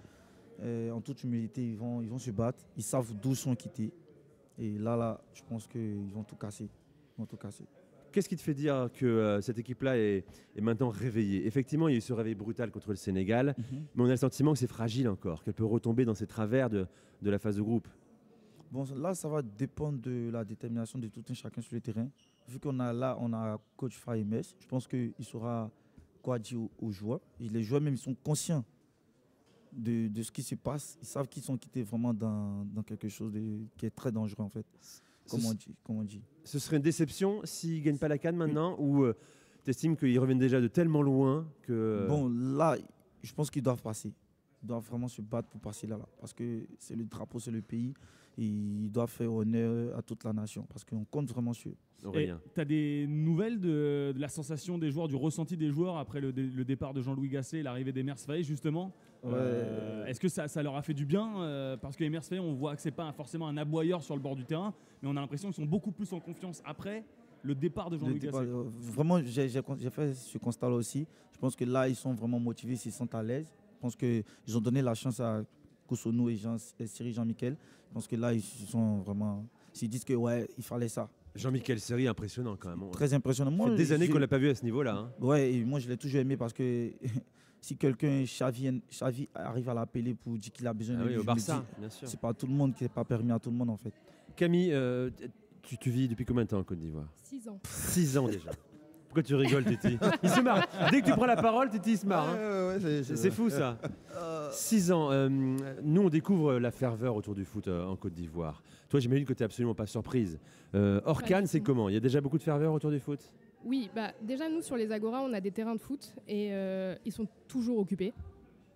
en toute humilité, ils vont se battre. Ils savent d'où ils sont quittés. Et là, je pense qu'ils vont tout casser. Qu'est-ce qui te fait dire que cette équipe-là est maintenant réveillée? Effectivement, il y a eu ce réveil brutal contre le Sénégal, mais on a le sentiment que c'est fragile encore, qu'elle peut retomber dans ses travers de la phase de groupe. Bon, là, ça va dépendre de la détermination de tout un chacun sur le terrain. Vu qu'on a coach Fayemes, je pense qu'il saura quoi dire aux joueurs. Et les joueurs même, ils sont conscients de ce qui se passe. Ils savent qu'ils sont quittés vraiment dans quelque chose qui est très dangereux en fait. Comme on dit. Ce serait une déception s'ils ne gagnent pas la CAN maintenant, ou tu estimes qu'ils reviennent déjà de tellement loin que... Bon, là, je pense qu'ils doivent passer. Ils doivent vraiment se battre pour passer là. Parce que c'est le drapeau, c'est le pays. Et ils doivent faire honneur à toute la nation. Parce qu'on compte vraiment sur eux. Tu as des nouvelles de la sensation des joueurs, du ressenti des joueurs après le départ de Jean-Louis Gasset et l'arrivée d'Emers Faé, justement? Est-ce que ça leur a fait du bien? Parce que Emers Faé, on voit que ce n'est pas forcément un aboyeur sur le bord du terrain, mais on a l'impression qu'ils sont beaucoup plus en confiance après le départ de Jean-Louis Gasset. Vraiment, j'ai fait ce constat-là aussi. Je pense que là, ils sont vraiment motivés, ils sont à l'aise. Je pense qu'ils ont donné la chance à Koussonou et Cyril Jean-Michel. Je pense que là, ils sont vraiment... S'ils disent que ouais, il fallait ça. Jean-Michel Seri, impressionnant quand même. Très impressionnant. Ça fait des années qu'on ne l'a pas vu à ce niveau-là. Hein. Ouais, et moi je l'ai toujours aimé parce que si quelqu'un, Xavi arrive à l'appeler pour dire qu'il a besoin de lui, au Barça, bien sûr. C'est pas tout le monde qui n'est pas permis à tout le monde en fait. Camille, tu vis depuis combien de temps en Côte d'Ivoire? 6 ans. 6 ans déjà. Pourquoi tu rigoles, Titi? Il se marre. Dès que tu prends la parole, Titi se marre. Hein. C'est fou ça. 6 ans. Nous, on découvre la ferveur autour du foot en Côte d'Ivoire. Toi, j'imagine que tu n'es absolument pas surprise. Hors CAN, c'est comment? Il y a déjà beaucoup de ferveur autour du foot? Oui, déjà nous sur les Agora, on a des terrains de foot et ils sont toujours occupés.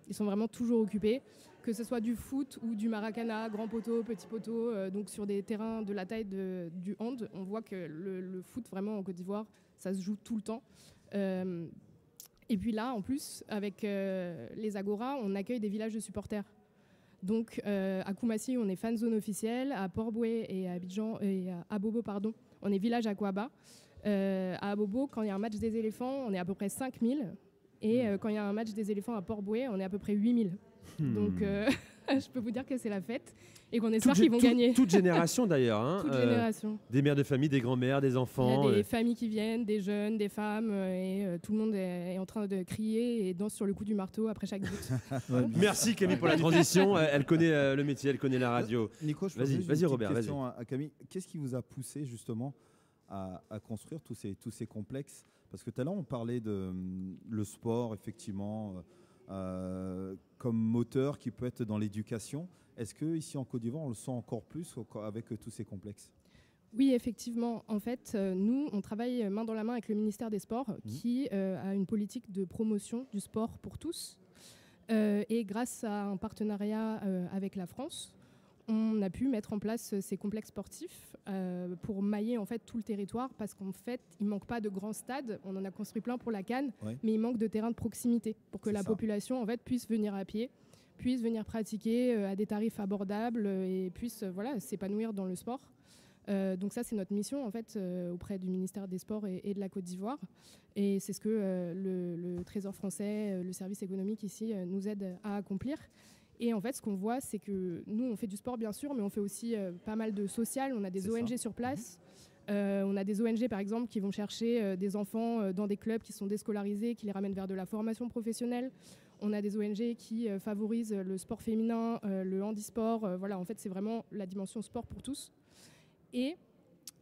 Ils sont vraiment toujours occupés, que ce soit du foot ou du maracana, grand poteau, petit poteau. Donc sur des terrains de la taille du hand, on voit que le foot vraiment en Côte d'Ivoire, ça se joue tout le temps. Et puis là, en plus, avec les Agora, on accueille des villages de supporters. Donc à Koumassi, on est fan zone officielle. À Port-Boué et à Abidjan et à Abobo, pardon, on est village Aquaba. À Abobo, quand il y a un match des éléphants, on est à peu près 5000. Et quand il y a un match des éléphants à Port-Boué, on est à peu près 8000. Donc je peux vous dire que c'est la fête et qu'on espère qu'ils vont gagner. Toute génération d'ailleurs. Hein, toute génération. Des mères de famille, des grands-mères, des enfants. Il y a des familles qui viennent, des jeunes, des femmes, et tout le monde est en train de crier et danse sur le coup du marteau après chaque but. Merci Camille pour la transition. Elle connaît le métier, elle connaît la radio. Nico, je vas-y Robert. Vas-y. À Camille, qu'est-ce qui vous a poussé justement à construire tous ces complexes? Parce que tout à l'heure, on parlait de le sport, effectivement, comme moteur qui peut être dans l'éducation. Est-ce qu'ici en Côte d'Ivoire, on le sent encore plus avec tous ces complexes? Oui, effectivement. En fait, nous, on travaille main dans la main avec le ministère des Sports qui a une politique de promotion du sport pour tous. Et grâce à un partenariat avec la France, on a pu mettre en place ces complexes sportifs pour mailler en fait tout le territoire parce qu'en fait, il ne manque pas de grands stades. On en a construit plein pour la CAN, mais il manque de terrains de proximité pour que la population en fait, puisse venir à pied, puisse venir pratiquer à des tarifs abordables et puisse s'épanouir dans le sport. Donc ça, c'est notre mission en fait auprès du ministère des Sports et de la Côte d'Ivoire. Et c'est ce que le Trésor français, le service économique ici nous aide à accomplir. Et en fait, ce qu'on voit, c'est que nous, on fait du sport, bien sûr, mais on fait aussi pas mal de social. On a des ONG sur place. On a des ONG, par exemple, qui vont chercher des enfants dans des clubs qui sont déscolarisés, qui les ramènent vers de la formation professionnelle. On a des ONG qui favorisent le sport féminin, le handisport. Voilà, en fait, c'est vraiment la dimension sport pour tous. Et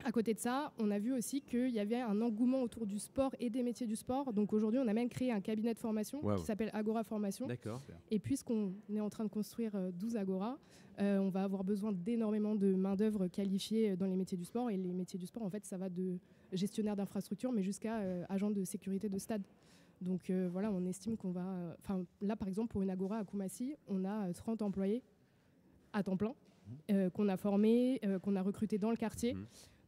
à côté de ça, on a vu aussi qu'il y avait un engouement autour du sport et des métiers du sport. Donc aujourd'hui, on a même créé un cabinet de formation qui s'appelle Agora Formation. D'accord. Et puisqu'on est en train de construire 12 Agora, on va avoir besoin d'énormément de main-d'œuvre qualifiée dans les métiers du sport. Et les métiers du sport, en fait, ça va de gestionnaire d'infrastructure, mais jusqu'à agent de sécurité de stade. Donc voilà, on estime qu'on va... là, par exemple, pour une Agora à Koumassi, on a 30 employés à temps plein qu'on a formés, qu'on a recrutés dans le quartier.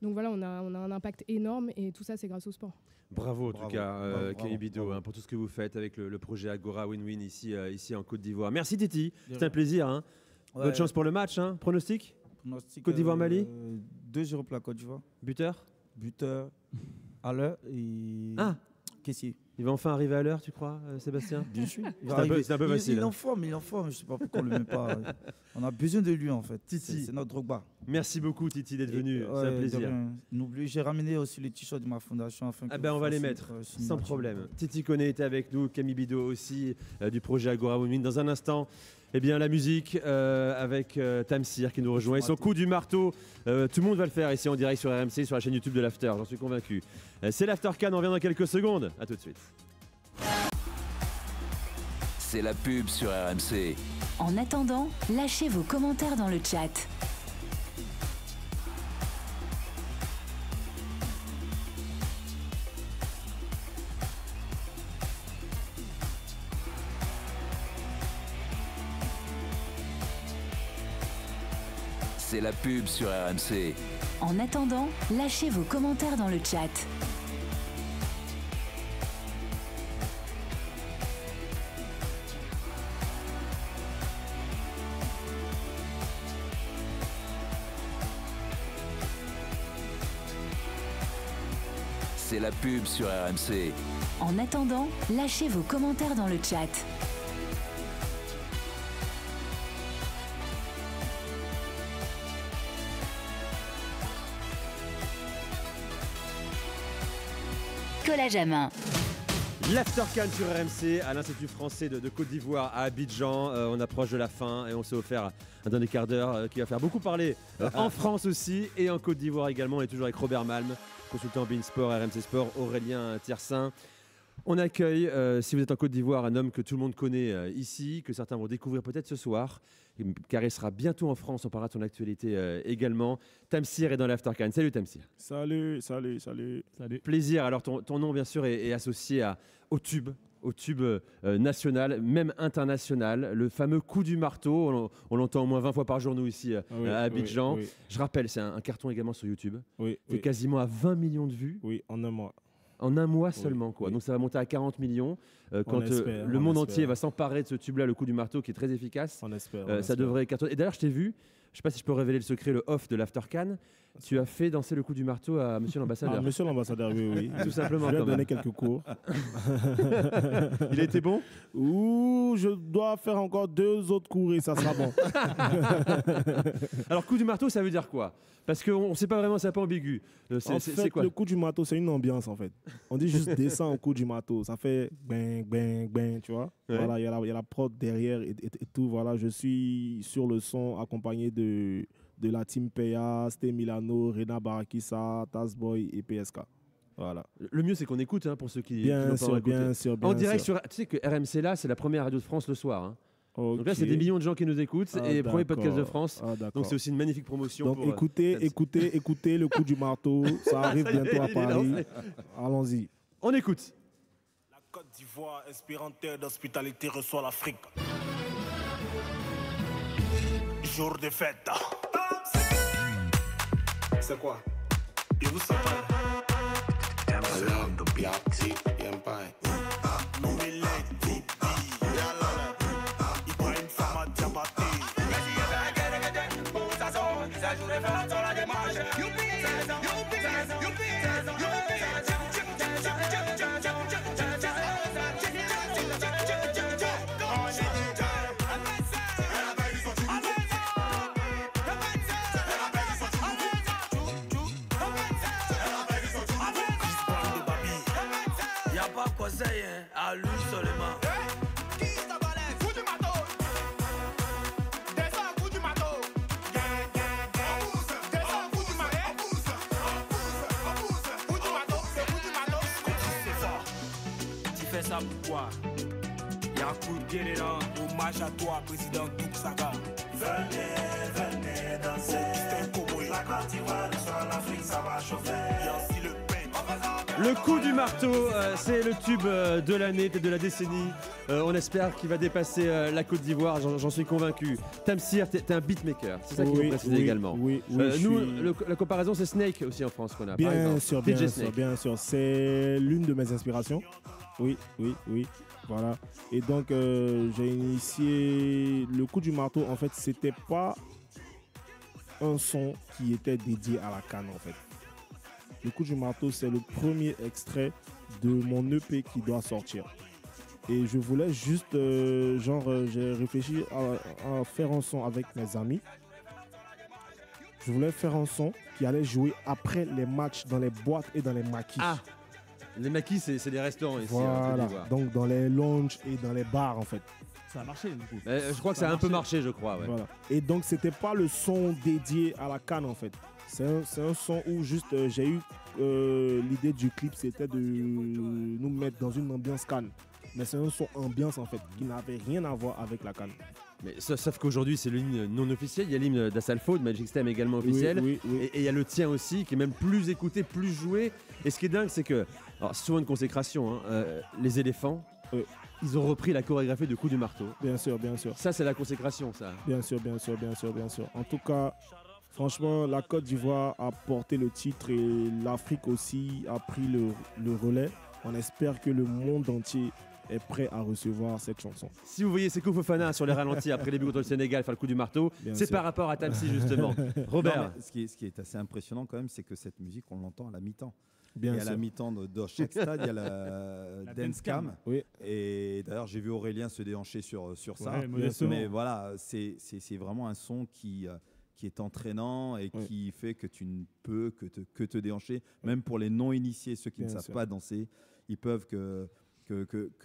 Donc voilà, on a un impact énorme et tout ça, c'est grâce au sport. Bravo en tout cas, Camille Bidot, pour tout ce que vous faites avec le projet Agora Win-Win ici en Côte d'Ivoire. Merci Titi, c'était un plaisir. Hein. Ouais. Bonne chance pour le match. Hein. Pronostic Côte d'Ivoire-Mali 2-0 pour la Côte d'Ivoire. Buteur à l'heure et caissier. Il va enfin arriver à l'heure, tu crois, Sébastien? Bien sûr. C'est un peu facile. Il est en forme, je ne sais pas pourquoi on ne le met pas. On a besoin de lui, en fait. Titi. C'est notre Drogba. Merci beaucoup, Titi, d'être venu. C'est un plaisir. N'oublie, j'ai ramené aussi les t-shirts de ma fondation. Afin que on va les mettre, sans problème. Titi Koné était avec nous, Camille Bidot aussi, du projet Agora Win-Win. Dans un instant, la musique avec Tamsir qui nous rejoint. Et son coup du marteau, tout le monde va le faire ici en direct sur RMC, sur la chaîne YouTube de l'After, j'en suis convaincu. C'est l'After Can, on revient dans quelques secondes. A tout de suite. C'est la pub sur RMC. En attendant, lâchez vos commentaires dans le chat. C'est la pub sur RMC. En attendant, lâchez vos commentaires dans le chat. C'est la pub sur RMC. En attendant, lâchez vos commentaires dans le chat. Collage à main. L'After Can sur RMC à l'Institut français de Côte d'Ivoire à Abidjan. On approche de la fin et on s'est offert un dernier quart d'heure qui va faire beaucoup parler en France aussi et en Côte d'Ivoire également. On est toujours avec Robert Malm, consultant Beansport, RMC Sport, Aurélien Tiersin. On accueille, si vous êtes en Côte d'Ivoire, un homme que tout le monde connaît ici, que certains vont découvrir peut-être ce soir, car il sera bientôt en France. On parlera de son actualité également. Tamsir est dans l'After Can. Salut Tamsir. Salut. Plaisir. Alors ton nom bien sûr est associé au tube national, même international, le fameux coup du marteau. On l'entend au moins 20 fois par jour nous ici à Abidjan. Oui. Je rappelle, c'est un carton également sur YouTube. C'est quasiment à 20 millions de vues. Oui, en un mois. En un mois seulement, quoi. Donc ça va monter à 40 millions quand le monde entier va s'emparer de ce tube-là, le coup du marteau, qui est très efficace. On espère. Ça devrait cartonner. Et d'ailleurs, je t'ai vu, je ne sais pas si je peux révéler le secret, le off de l'After Can. Tu as fait danser le coup du marteau à Monsieur l'ambassadeur. Monsieur l'ambassadeur, oui. Tout simplement. Je lui ai donné quelques cours. Il a été bon? Je dois faire encore 2 autres cours et ça sera bon. Alors, coup du marteau, ça veut dire quoi? Parce qu'on ne sait pas vraiment, c'est un peu ambigu. C'est quoi? Le coup du marteau, c'est une ambiance en fait. On dit juste descend au coup du marteau. Ça fait bang, bang, bang, tu vois. Ouais. Voilà, il y a la prod derrière et tout. Voilà, je suis sur le son accompagné de la team Peya, Sté Milano, Rena Barakissa, Tazboy et PSK. Voilà. Le mieux, c'est qu'on écoute pour ceux qui bien n'ont sûr, pas écouté. Bien sûr. En direct, tu sais que RMC là, c'est la première radio de France le soir. Hein. Okay. Donc là, c'est des millions de gens qui nous écoutent et premier podcast de France. Donc c'est aussi une magnifique promotion. Donc écoutez le coup du marteau. Ça arrive bientôt à Paris. Allons-y. On écoute. La Côte d'Ivoire, inspirante terre d'hospitalité, reçoit l'Afrique. Jour de fête. C'est quoi? Et vous savez? à lui seulement. Ça pourquoi Yakou Guéléran, hommage à toi, président Douk Saga. Venez danser. La Côte d'Ivoire, sur l'Afrique, ça va chauffer. Le coup du marteau, c'est le tube de l'année, peut-être de la décennie. On espère qu'il va dépasser la Côte d'Ivoire, j'en suis convaincu. Tamsir, t'es un beatmaker, c'est ça qu'il faut préciser également. Oui, nous, la comparaison, c'est Snake aussi en France qu'on a. Bien sûr, Snake. bien sûr. C'est l'une de mes inspirations. Oui. Voilà. Et donc, j'ai initié le coup du marteau. En fait, c'était pas un son qui était dédié à la canne, en fait. Le coup du marteau, c'est le premier extrait de mon EP qui doit sortir. Et je voulais juste, j'ai réfléchi à faire un son avec mes amis. Je voulais faire un son qui allait jouer après les matchs dans les boîtes et dans les maquis. Ah, les maquis, c'est des restaurants ici. Voilà, donc dans les lounges et dans les bars en fait. Ça a marché du coup. Je crois que ça a un peu marché, je crois. Ouais. Voilà. Et donc c'était pas le son dédié à la canne en fait. C'est un son où juste j'ai eu l'idée du clip, c'était de nous mettre dans une ambiance canne. Mais c'est un son ambiance en fait, qui n'avait rien à voir avec la canne. Mais sauf qu'aujourd'hui c'est l'hymne non officiel, il y a l'hymne d'Assalfo, de Magic Stem également officiel, oui. Et il y a le tien aussi qui est même plus écouté, plus joué. Et ce qui est dingue c'est que, alors c'est souvent une consécration, les éléphants, ils ont repris la chorégraphie du coup du marteau. Bien sûr. Ça c'est la consécration ça. Bien sûr. En tout cas, franchement, la Côte d'Ivoire a porté le titre et l'Afrique aussi a pris le relais. On espère que le monde entier est prêt à recevoir cette chanson. Si vous voyez Sékou Fofana sur les ralentis après les buts contre le Sénégal faire le coup du marteau, c'est par rapport à Tamsi justement. Robert. Ce qui est assez impressionnant quand même, c'est que cette musique, on l'entend à la mi-temps. Bien et sûr. à la mi-temps de chaque stade, il y a la dance cam. Oui. Et d'ailleurs, j'ai vu Aurélien se déhancher sur ça. Ouais, mais voilà, c'est vraiment un son qui est entraînant et qui fait que tu ne peux que te déhancher. Même pour les non-initiés, ceux qui ne savent pas danser, ils peuvent que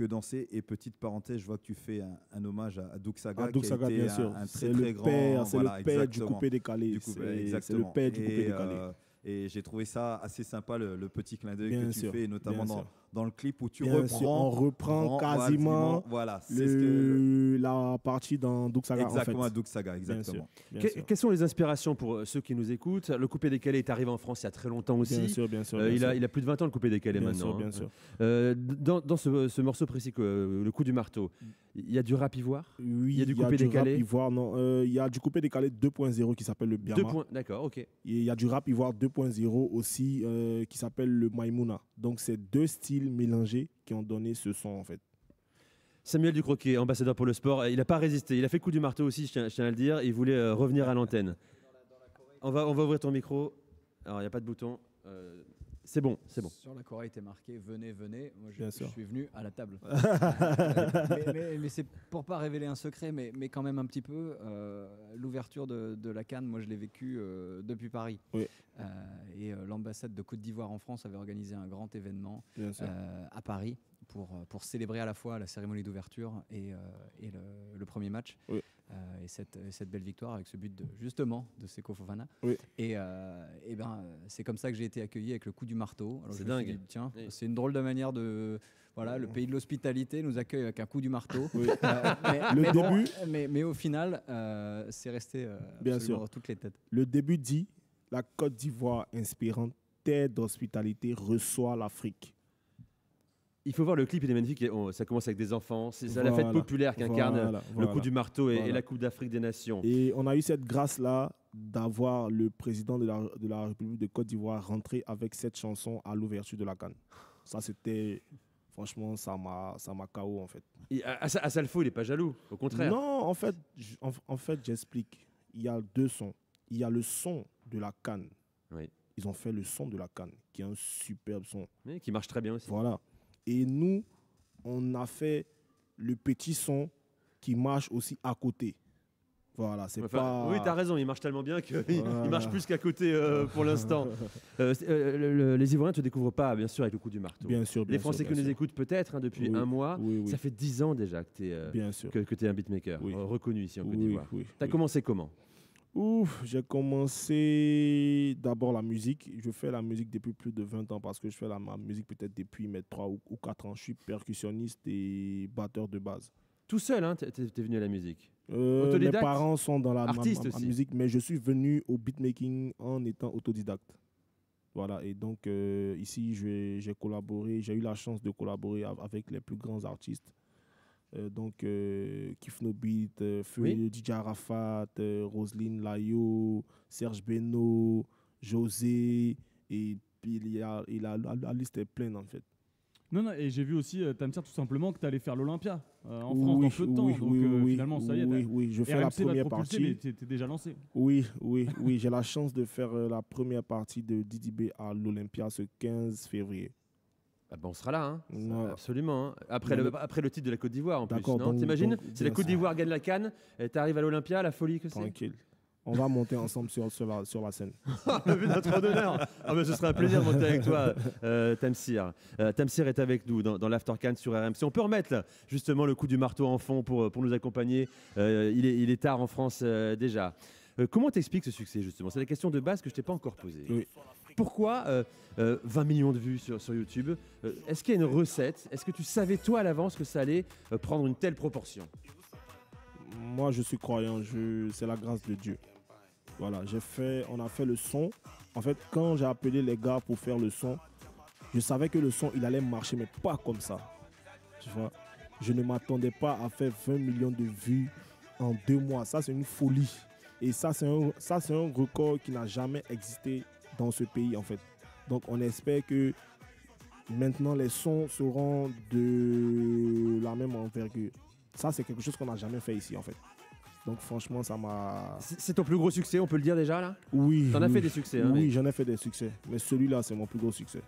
danser. Et petite parenthèse, je vois que tu fais un hommage à Douk Saga, Douk Saga, qui a été bien sûr. un très grand... C'est le père du coupé décalé. C'est le père du coupé décalé. Et j'ai trouvé ça assez sympa, le petit clin d'œil Bien que tu sûr, fais, notamment dans le clip où tu Bien sûr, on reprend quasiment la partie dans Douk Saga. Exactement, en fait. Douk Saga, exactement. Bien sûr. Quelles sont les inspirations pour ceux qui nous écoutent? Le coupé décalé est arrivé en France il y a très longtemps aussi. Bien sûr. Il a plus de 20 ans le coupé décalé maintenant. Bien sûr. Dans ce morceau précis, le coup du marteau, il y a du rap ivoire? Oui, il y a du coupé décalé? Rap ivoire, non. Il y a du coupé décalé 2.0 qui s'appelle le Biama. D'accord, ok. Et il y a du rap ivoire 2.0 aussi qui s'appelle le Maïmouna. Donc c'est deux styles mélangés qui ont donné ce son en fait. Samuel Ducroquet, ambassadeur pour le sport, il n'a pas résisté. Il a fait coup du marteau aussi, je tiens à le dire. Il voulait revenir à l'antenne. On va ouvrir ton micro. Alors, il n'y a pas de bouton. C'est bon. Sur la chorale était marqué venez. Moi, je suis venu à la table. mais c'est pour pas révéler un secret, mais quand même un petit peu. L'ouverture de la CAN, moi, je l'ai vécu depuis Paris. Oui. Et l'ambassade de Côte d'Ivoire en France avait organisé un grand événement à Paris pour célébrer à la fois la cérémonie d'ouverture et le premier match. Oui. Et cette belle victoire avec ce but justement de Sékou Fofana. Oui. Et c'est comme ça que j'ai été accueilli avec le coup du marteau. Alors c'est je me suis dingue. dit, tiens, c'est une drôle de manière de... Voilà, le pays de l'hospitalité nous accueille avec un coup du marteau. Oui. Mais au final, c'est resté Bien absolument sûr. toutes les têtes. Le début dit la Côte d'Ivoire inspirante, terre d'hospitalité, reçoit l'Afrique. Il faut voir le clip, il est magnifique. Ça commence avec des enfants. C'est la fête populaire qui incarne le coup du marteau et la Coupe d'Afrique des Nations. Et on a eu cette grâce-là d'avoir le président de la République de Côte d'Ivoire rentrer avec cette chanson à l'ouverture de la CAN. Ça, c'était... Franchement, ça m'a KO en fait. Et Assalfo, il n'est pas jaloux, au contraire. Non, en fait, j'explique. Il y a deux sons. Il y a le son de la CAN. Oui. Ils ont fait le son de la CAN, qui est un superbe son. Oui, qui marche très bien aussi. Voilà. Et nous, on a fait le petit son qui marche aussi à côté. Voilà, c'est Enfin, pas. Oui, tu as raison, il marche tellement bien qu'il Voilà. marche plus qu'à côté pour l'instant. Les Ivoiriens ne te découvrent pas, bien sûr, avec le coup du marteau. Bien sûr, bien les Français sûr, qui bien nous sûr. écoutent peut-être depuis Oui, un mois, oui, oui. ça fait 10 ans déjà que tu es, Bien sûr. que un beatmaker reconnu ici en Côte Oui, d'Ivoire. oui, Tu as oui. commencé comment? Ouf, j'ai commencé d'abord la musique. Je fais la musique depuis plus de 20 ans parce que je fais ma musique peut-être depuis mes 3 ou 4 ans. Je suis percussionniste et batteur de base. Tout seul, hein, t'es venu à la musique? Mes Autodidacte? parents sont dans la Artiste ma aussi. musique, mais je suis venu au beatmaking en étant autodidacte. Voilà, et donc ici, j'ai collaboré, j'ai eu la chance de collaborer avec les plus grands artistes. Donc, Kif No Beat, Feu, DJ Arafat, Roselyne Layo, Serge Beno, José, et puis la liste est pleine en fait. Non, et j'ai vu aussi, Tamsir, tout simplement, que tu allais faire l'Olympia en France dans peu de temps. Oui, donc oui, finalement, ça y est. oui, je fais la RMC va te première propulser, partie. Mais tu es déjà lancé. Oui, j'ai la chance de faire la première partie de Didi B à l'Olympia ce 15 février. Ah ben on sera là, hein. Ouais. Absolument. Hein. Après le titre de la Côte d'Ivoire en plus. D'accord, Non, donc- t'imagines? donc, Si la bien Côte sûr. d'Ivoire gagne la CAN, tu arrives à l'Olympia, la folie que c'est. Tranquille. On va monter ensemble sur la scène. Notre honneur. Ah ben, ce serait un plaisir de monter avec toi, Tamsir. Tamsir est avec nous dans l'After CAN sur RMC. On peut remettre là, justement le coup du marteau en fond pour nous accompagner. Il est tard en France déjà. Comment t'expliques ce succès justement? C'est la question de base que je t'ai pas encore posée. Oui. Pourquoi 20 millions de vues sur YouTube? Est-ce qu'il y a une recette? Est-ce que tu savais toi à l'avance que ça allait prendre une telle proportion? Moi, je suis croyant. C'est la grâce de Dieu. Voilà, on a fait le son. En fait, quand j'ai appelé les gars pour faire le son, je savais que le son, il allait marcher, mais pas comme ça. Tu vois, je ne m'attendais pas à faire 20 millions de vues en 2 mois. Ça, c'est une folie. Et ça, c'est un record qui n'a jamais existé dans ce pays, en fait. Donc, on espère que maintenant, les sons seront de la même envergure. Ça, c'est quelque chose qu'on n'a jamais fait ici, en fait. Donc, franchement, ça m'a... C'est ton plus gros succès, on peut le dire déjà là? Oui. T'en as oui. fait des succès, hein, Oui, mais- j'en ai fait des succès. Mais celui-là, c'est mon plus gros succès.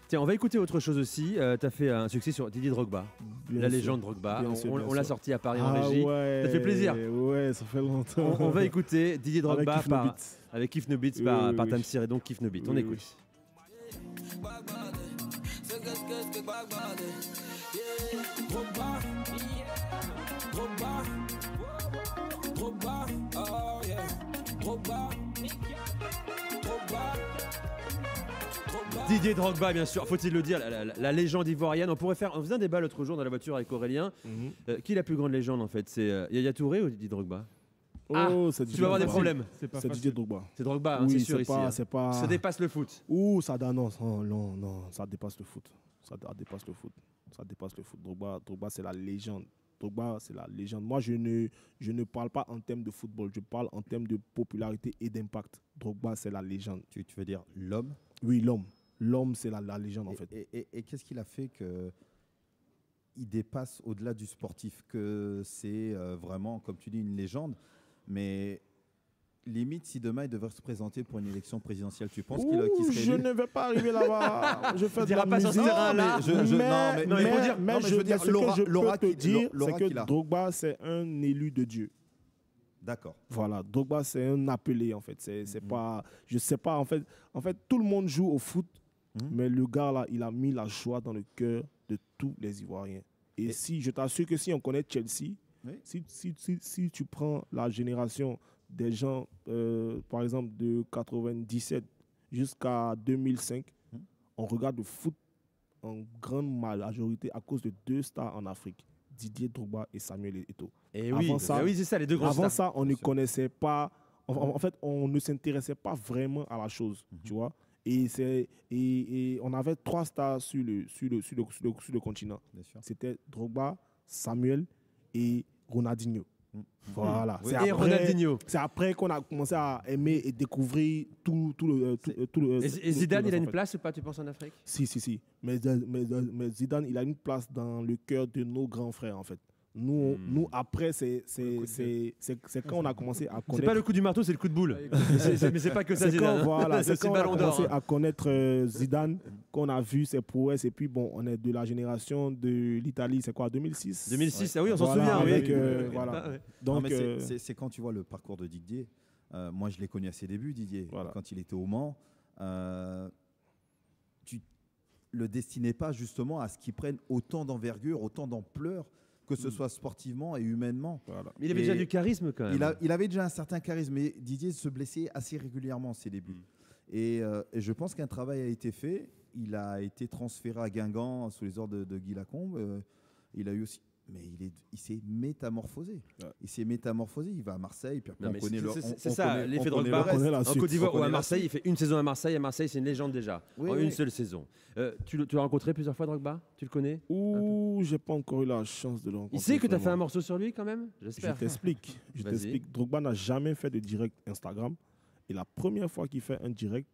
Tiens, on va écouter autre chose aussi. Tu as fait un succès sur Didier Drogba, Bien la sûr. légende Drogba. Bien sûr, bien On l'a sûr. sorti à Paris en Ah régie. ouais, Ça fait plaisir. Ouais, ça fait longtemps. On va écouter Didier Drogba Avec Kif No Beat. avec Kif No Beat Oui, par oui, oui. Tamsir et donc Kif No Beat. On Oui, écoute. Didier Drogba, bien sûr, faut-il le dire, la légende ivoirienne. On faisait un débat l'autre jour dans la voiture avec Aurélien. Qui est la plus grande légende en fait? C'est Yaya Touré ou Didier Drogba? Oh, c'est tu vas avoir des problèmes. C'est Didier Drogba. C'est Drogba, hein, Oui, c'est sûr ici. C'est pas... Ça dépasse le foot. Ouh, ça dénonce. Oh, non, ça dépasse le foot. Ça dépasse le foot. Ça dépasse le foot. Drogba, c'est la légende. Drogba, c'est la légende. Moi, je ne parle pas en termes de football. Je parle en termes de popularité et d'impact. Drogba, c'est la légende. Tu veux dire l'homme? Oui, l'homme. L'homme, c'est la légende, en fait. Et qu'est-ce qu'il a fait que il dépasse au-delà du sportif, que c'est vraiment, comme tu dis, une légende? Mais limite, si demain il devait se présenter pour une élection présidentielle, tu penses qu'il serait Je élu? ne vais pas arriver là-bas. Je fais de la pas sur ce musique. terrain-là. Mais je veux dire, ce que je peux te dire, l'aura c'est que qu'il a. Drogba, c'est un élu de Dieu. D'accord. Voilà, Drogba, c'est un appelé, en fait. C'est pas... Je sais pas, en fait, tout le monde joue au foot, mais le gars, là, il a mis la joie dans le cœur de tous les Ivoiriens. Et si, je t'assure que si on connaît Chelsea, si tu prends la génération des gens, par exemple, de 97 jusqu'à 2005, on regarde le foot en grande majorité à cause de 2 stars en Afrique, Didier Drogba et Samuel Eto'o. Et oui, c'est ça, les 2 grands Avant stars. ça, on ne connaissait pas, en fait, on ne s'intéressait pas vraiment à la chose, tu vois. Et on avait 3 stars sur le continent. C'était Drogba, Samuel et Ronaldinho. Voilà. Oui. Et Ronaldinho. C'est après qu'on a commencé à aimer et découvrir tout le. Et Zidane, il a une place ou pas, tu penses, en Afrique? Si. Mais Zidane, il a une place dans le cœur de nos grands frères, en fait. Nous après, c'est quand on a commencé à connaître. C'est pas le coup du marteau, c'est le coup de boule. Mais c'est pas que ça, C'est Zidane. quand, voilà, c'est quand on a Ballon d'Or. commencé à connaître Zidane, qu'on a vu ses prouesses. Et puis, bon, on est de la génération de l'Italie, c'est quoi, 2006 2006, ah oui, on s'en Voilà, souvient. avec, oui. voilà. Ah ouais. Non, Donc, mais c'est quand tu vois le parcours de Didier. Moi, je l'ai connu à ses débuts, Didier. Quand il était au Mans, tu le destinais pas justement à ce qu'il prenne autant d'envergure, autant d'ampleur, que ce soit sportivement et humainement. Mais il avait déjà du charisme quand même. Il avait déjà un certain charisme, mais Didier se blessait assez régulièrement à ses débuts. Et je pense qu'un travail a été fait. Il a été transféré à Guingamp sous les ordres de Guy Lacombe. Il a eu aussi... Mais il s'est métamorphosé. Il s'est métamorphosé. Il va à Marseille. Puis après, Non, mais on connaît le c'est ça, l'effet Drogba. En Côte d'Ivoire ou à Marseille, il fait une saison à Marseille. À Marseille, c'est une légende déjà. Oui, en oui. une seule saison. Tu l'as rencontré plusieurs fois, Drogba? Tu le connais? Ouh, j'ai pas encore eu la chance de le rencontrer. Il sait que tu as fait vraiment. un morceau sur lui quand même? J'espère. Je t'explique. Drogba n'a jamais fait de direct Instagram. Et la première fois qu'il fait un direct,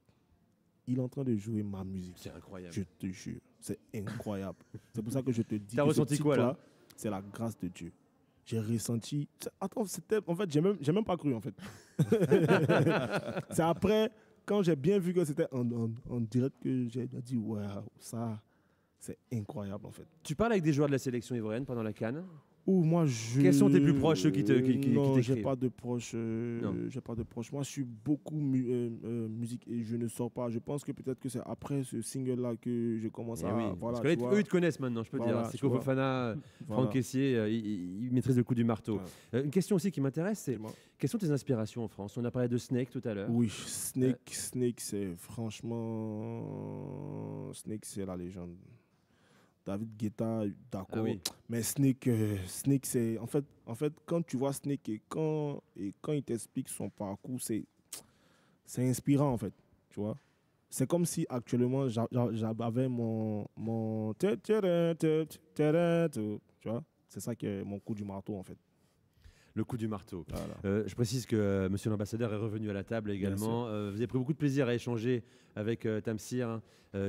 il est en train de jouer ma musique. C'est incroyable. Je te jure, c'est incroyable. C'est pour ça que je te dis. T'as ressenti quoi là? C'est la grâce de Dieu. J'ai ressenti. Attends, c'était. En fait, j'ai même pas cru en fait. C'est après, quand j'ai bien vu que c'était en direct, que j'ai dit waouh, ça, c'est incroyable en fait. Tu parles avec des joueurs de la sélection ivoirienne pendant la CAN? Ou moi, Quels sont tes plus proches, ceux qui non, t'écrivent? j'ai pas de proches. J'ai pas de proches. Moi, je suis beaucoup musique et je ne sors pas. Je pense que peut-être que c'est après ce single-là que je commence à. Oui, Voilà, parce que là, tu vois. eux, ils te connaissent maintenant, je peux Voilà, dire. tu Seko vois. Fofana, Voilà. Franck Kessié, ils maîtrisent le coup du marteau. Une question aussi qui m'intéresse, c'est quelles sont tes inspirations en France? On a parlé de Snake tout à l'heure. Oui, Snake, c'est franchement. Snake, c'est la légende. David Guetta, d'accord. Ah oui. Mais Snake, c'est. En fait, quand tu vois Snake et quand il t'explique son parcours, c'est inspirant, en fait. Tu vois? C'est comme si actuellement, j'avais mon. Tu vois? C'est ça qui est mon coup du marteau, en fait. Le coup du marteau. Voilà. Je précise que monsieur l'ambassadeur est revenu à la table également. Vous avez pris beaucoup de plaisir à échanger avec Tamsir,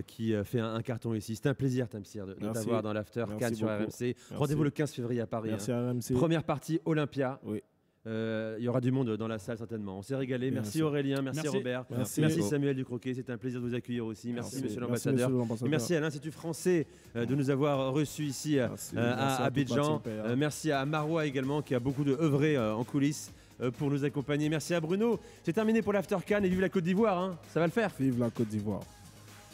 qui fait un carton ici. C'est un plaisir, Tamsir, de t'avoir dans l'After Cannes sur RMC. Rendez-vous le 15 février à Paris. Merci à RMC. Première partie, Olympia. Oui. Il y aura du monde dans la salle certainement. On s'est régalé. Bien Merci sûr. Aurélien, merci Robert, Merci. Samuel Ducroquet. C'était un plaisir de vous accueillir aussi. Merci monsieur Merci, l'ambassadeur. monsieur l'ambassadeur. Et merci à l'Institut français de nous avoir reçus ici à Abidjan. toute la team, Merci à Marois également qui a beaucoup œuvré en coulisses pour nous accompagner. Merci à Bruno. C'est terminé pour l'After Cannes et vive la Côte d'Ivoire. Hein. Ça va le faire. Vive la Côte d'Ivoire.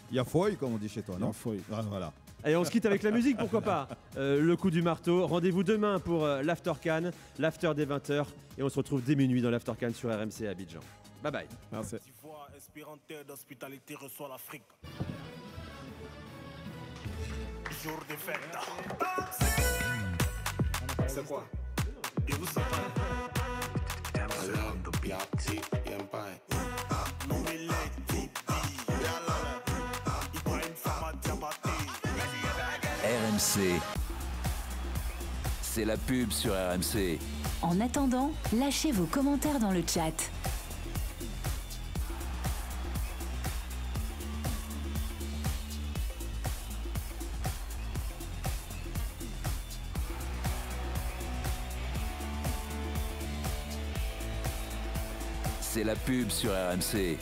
Il y a foy, comme on dit chez toi, non? Voilà. Allez, on se quitte avec la musique, pourquoi pas. Le coup du marteau. Rendez-vous demain pour l'After Cannes, l'After des 20h. Et on se retrouve dès minuit dans l'After Cannes sur RMC à Abidjan. Bye bye. Merci. d'Ivoire, Espéranteur d'hospitalité reçoit l'Afrique. Jour de fête. C'est quoi? Et vous savez? RMC. C'est la pub sur RMC. En attendant, lâchez vos commentaires dans le chat. C'est la pub sur RMC.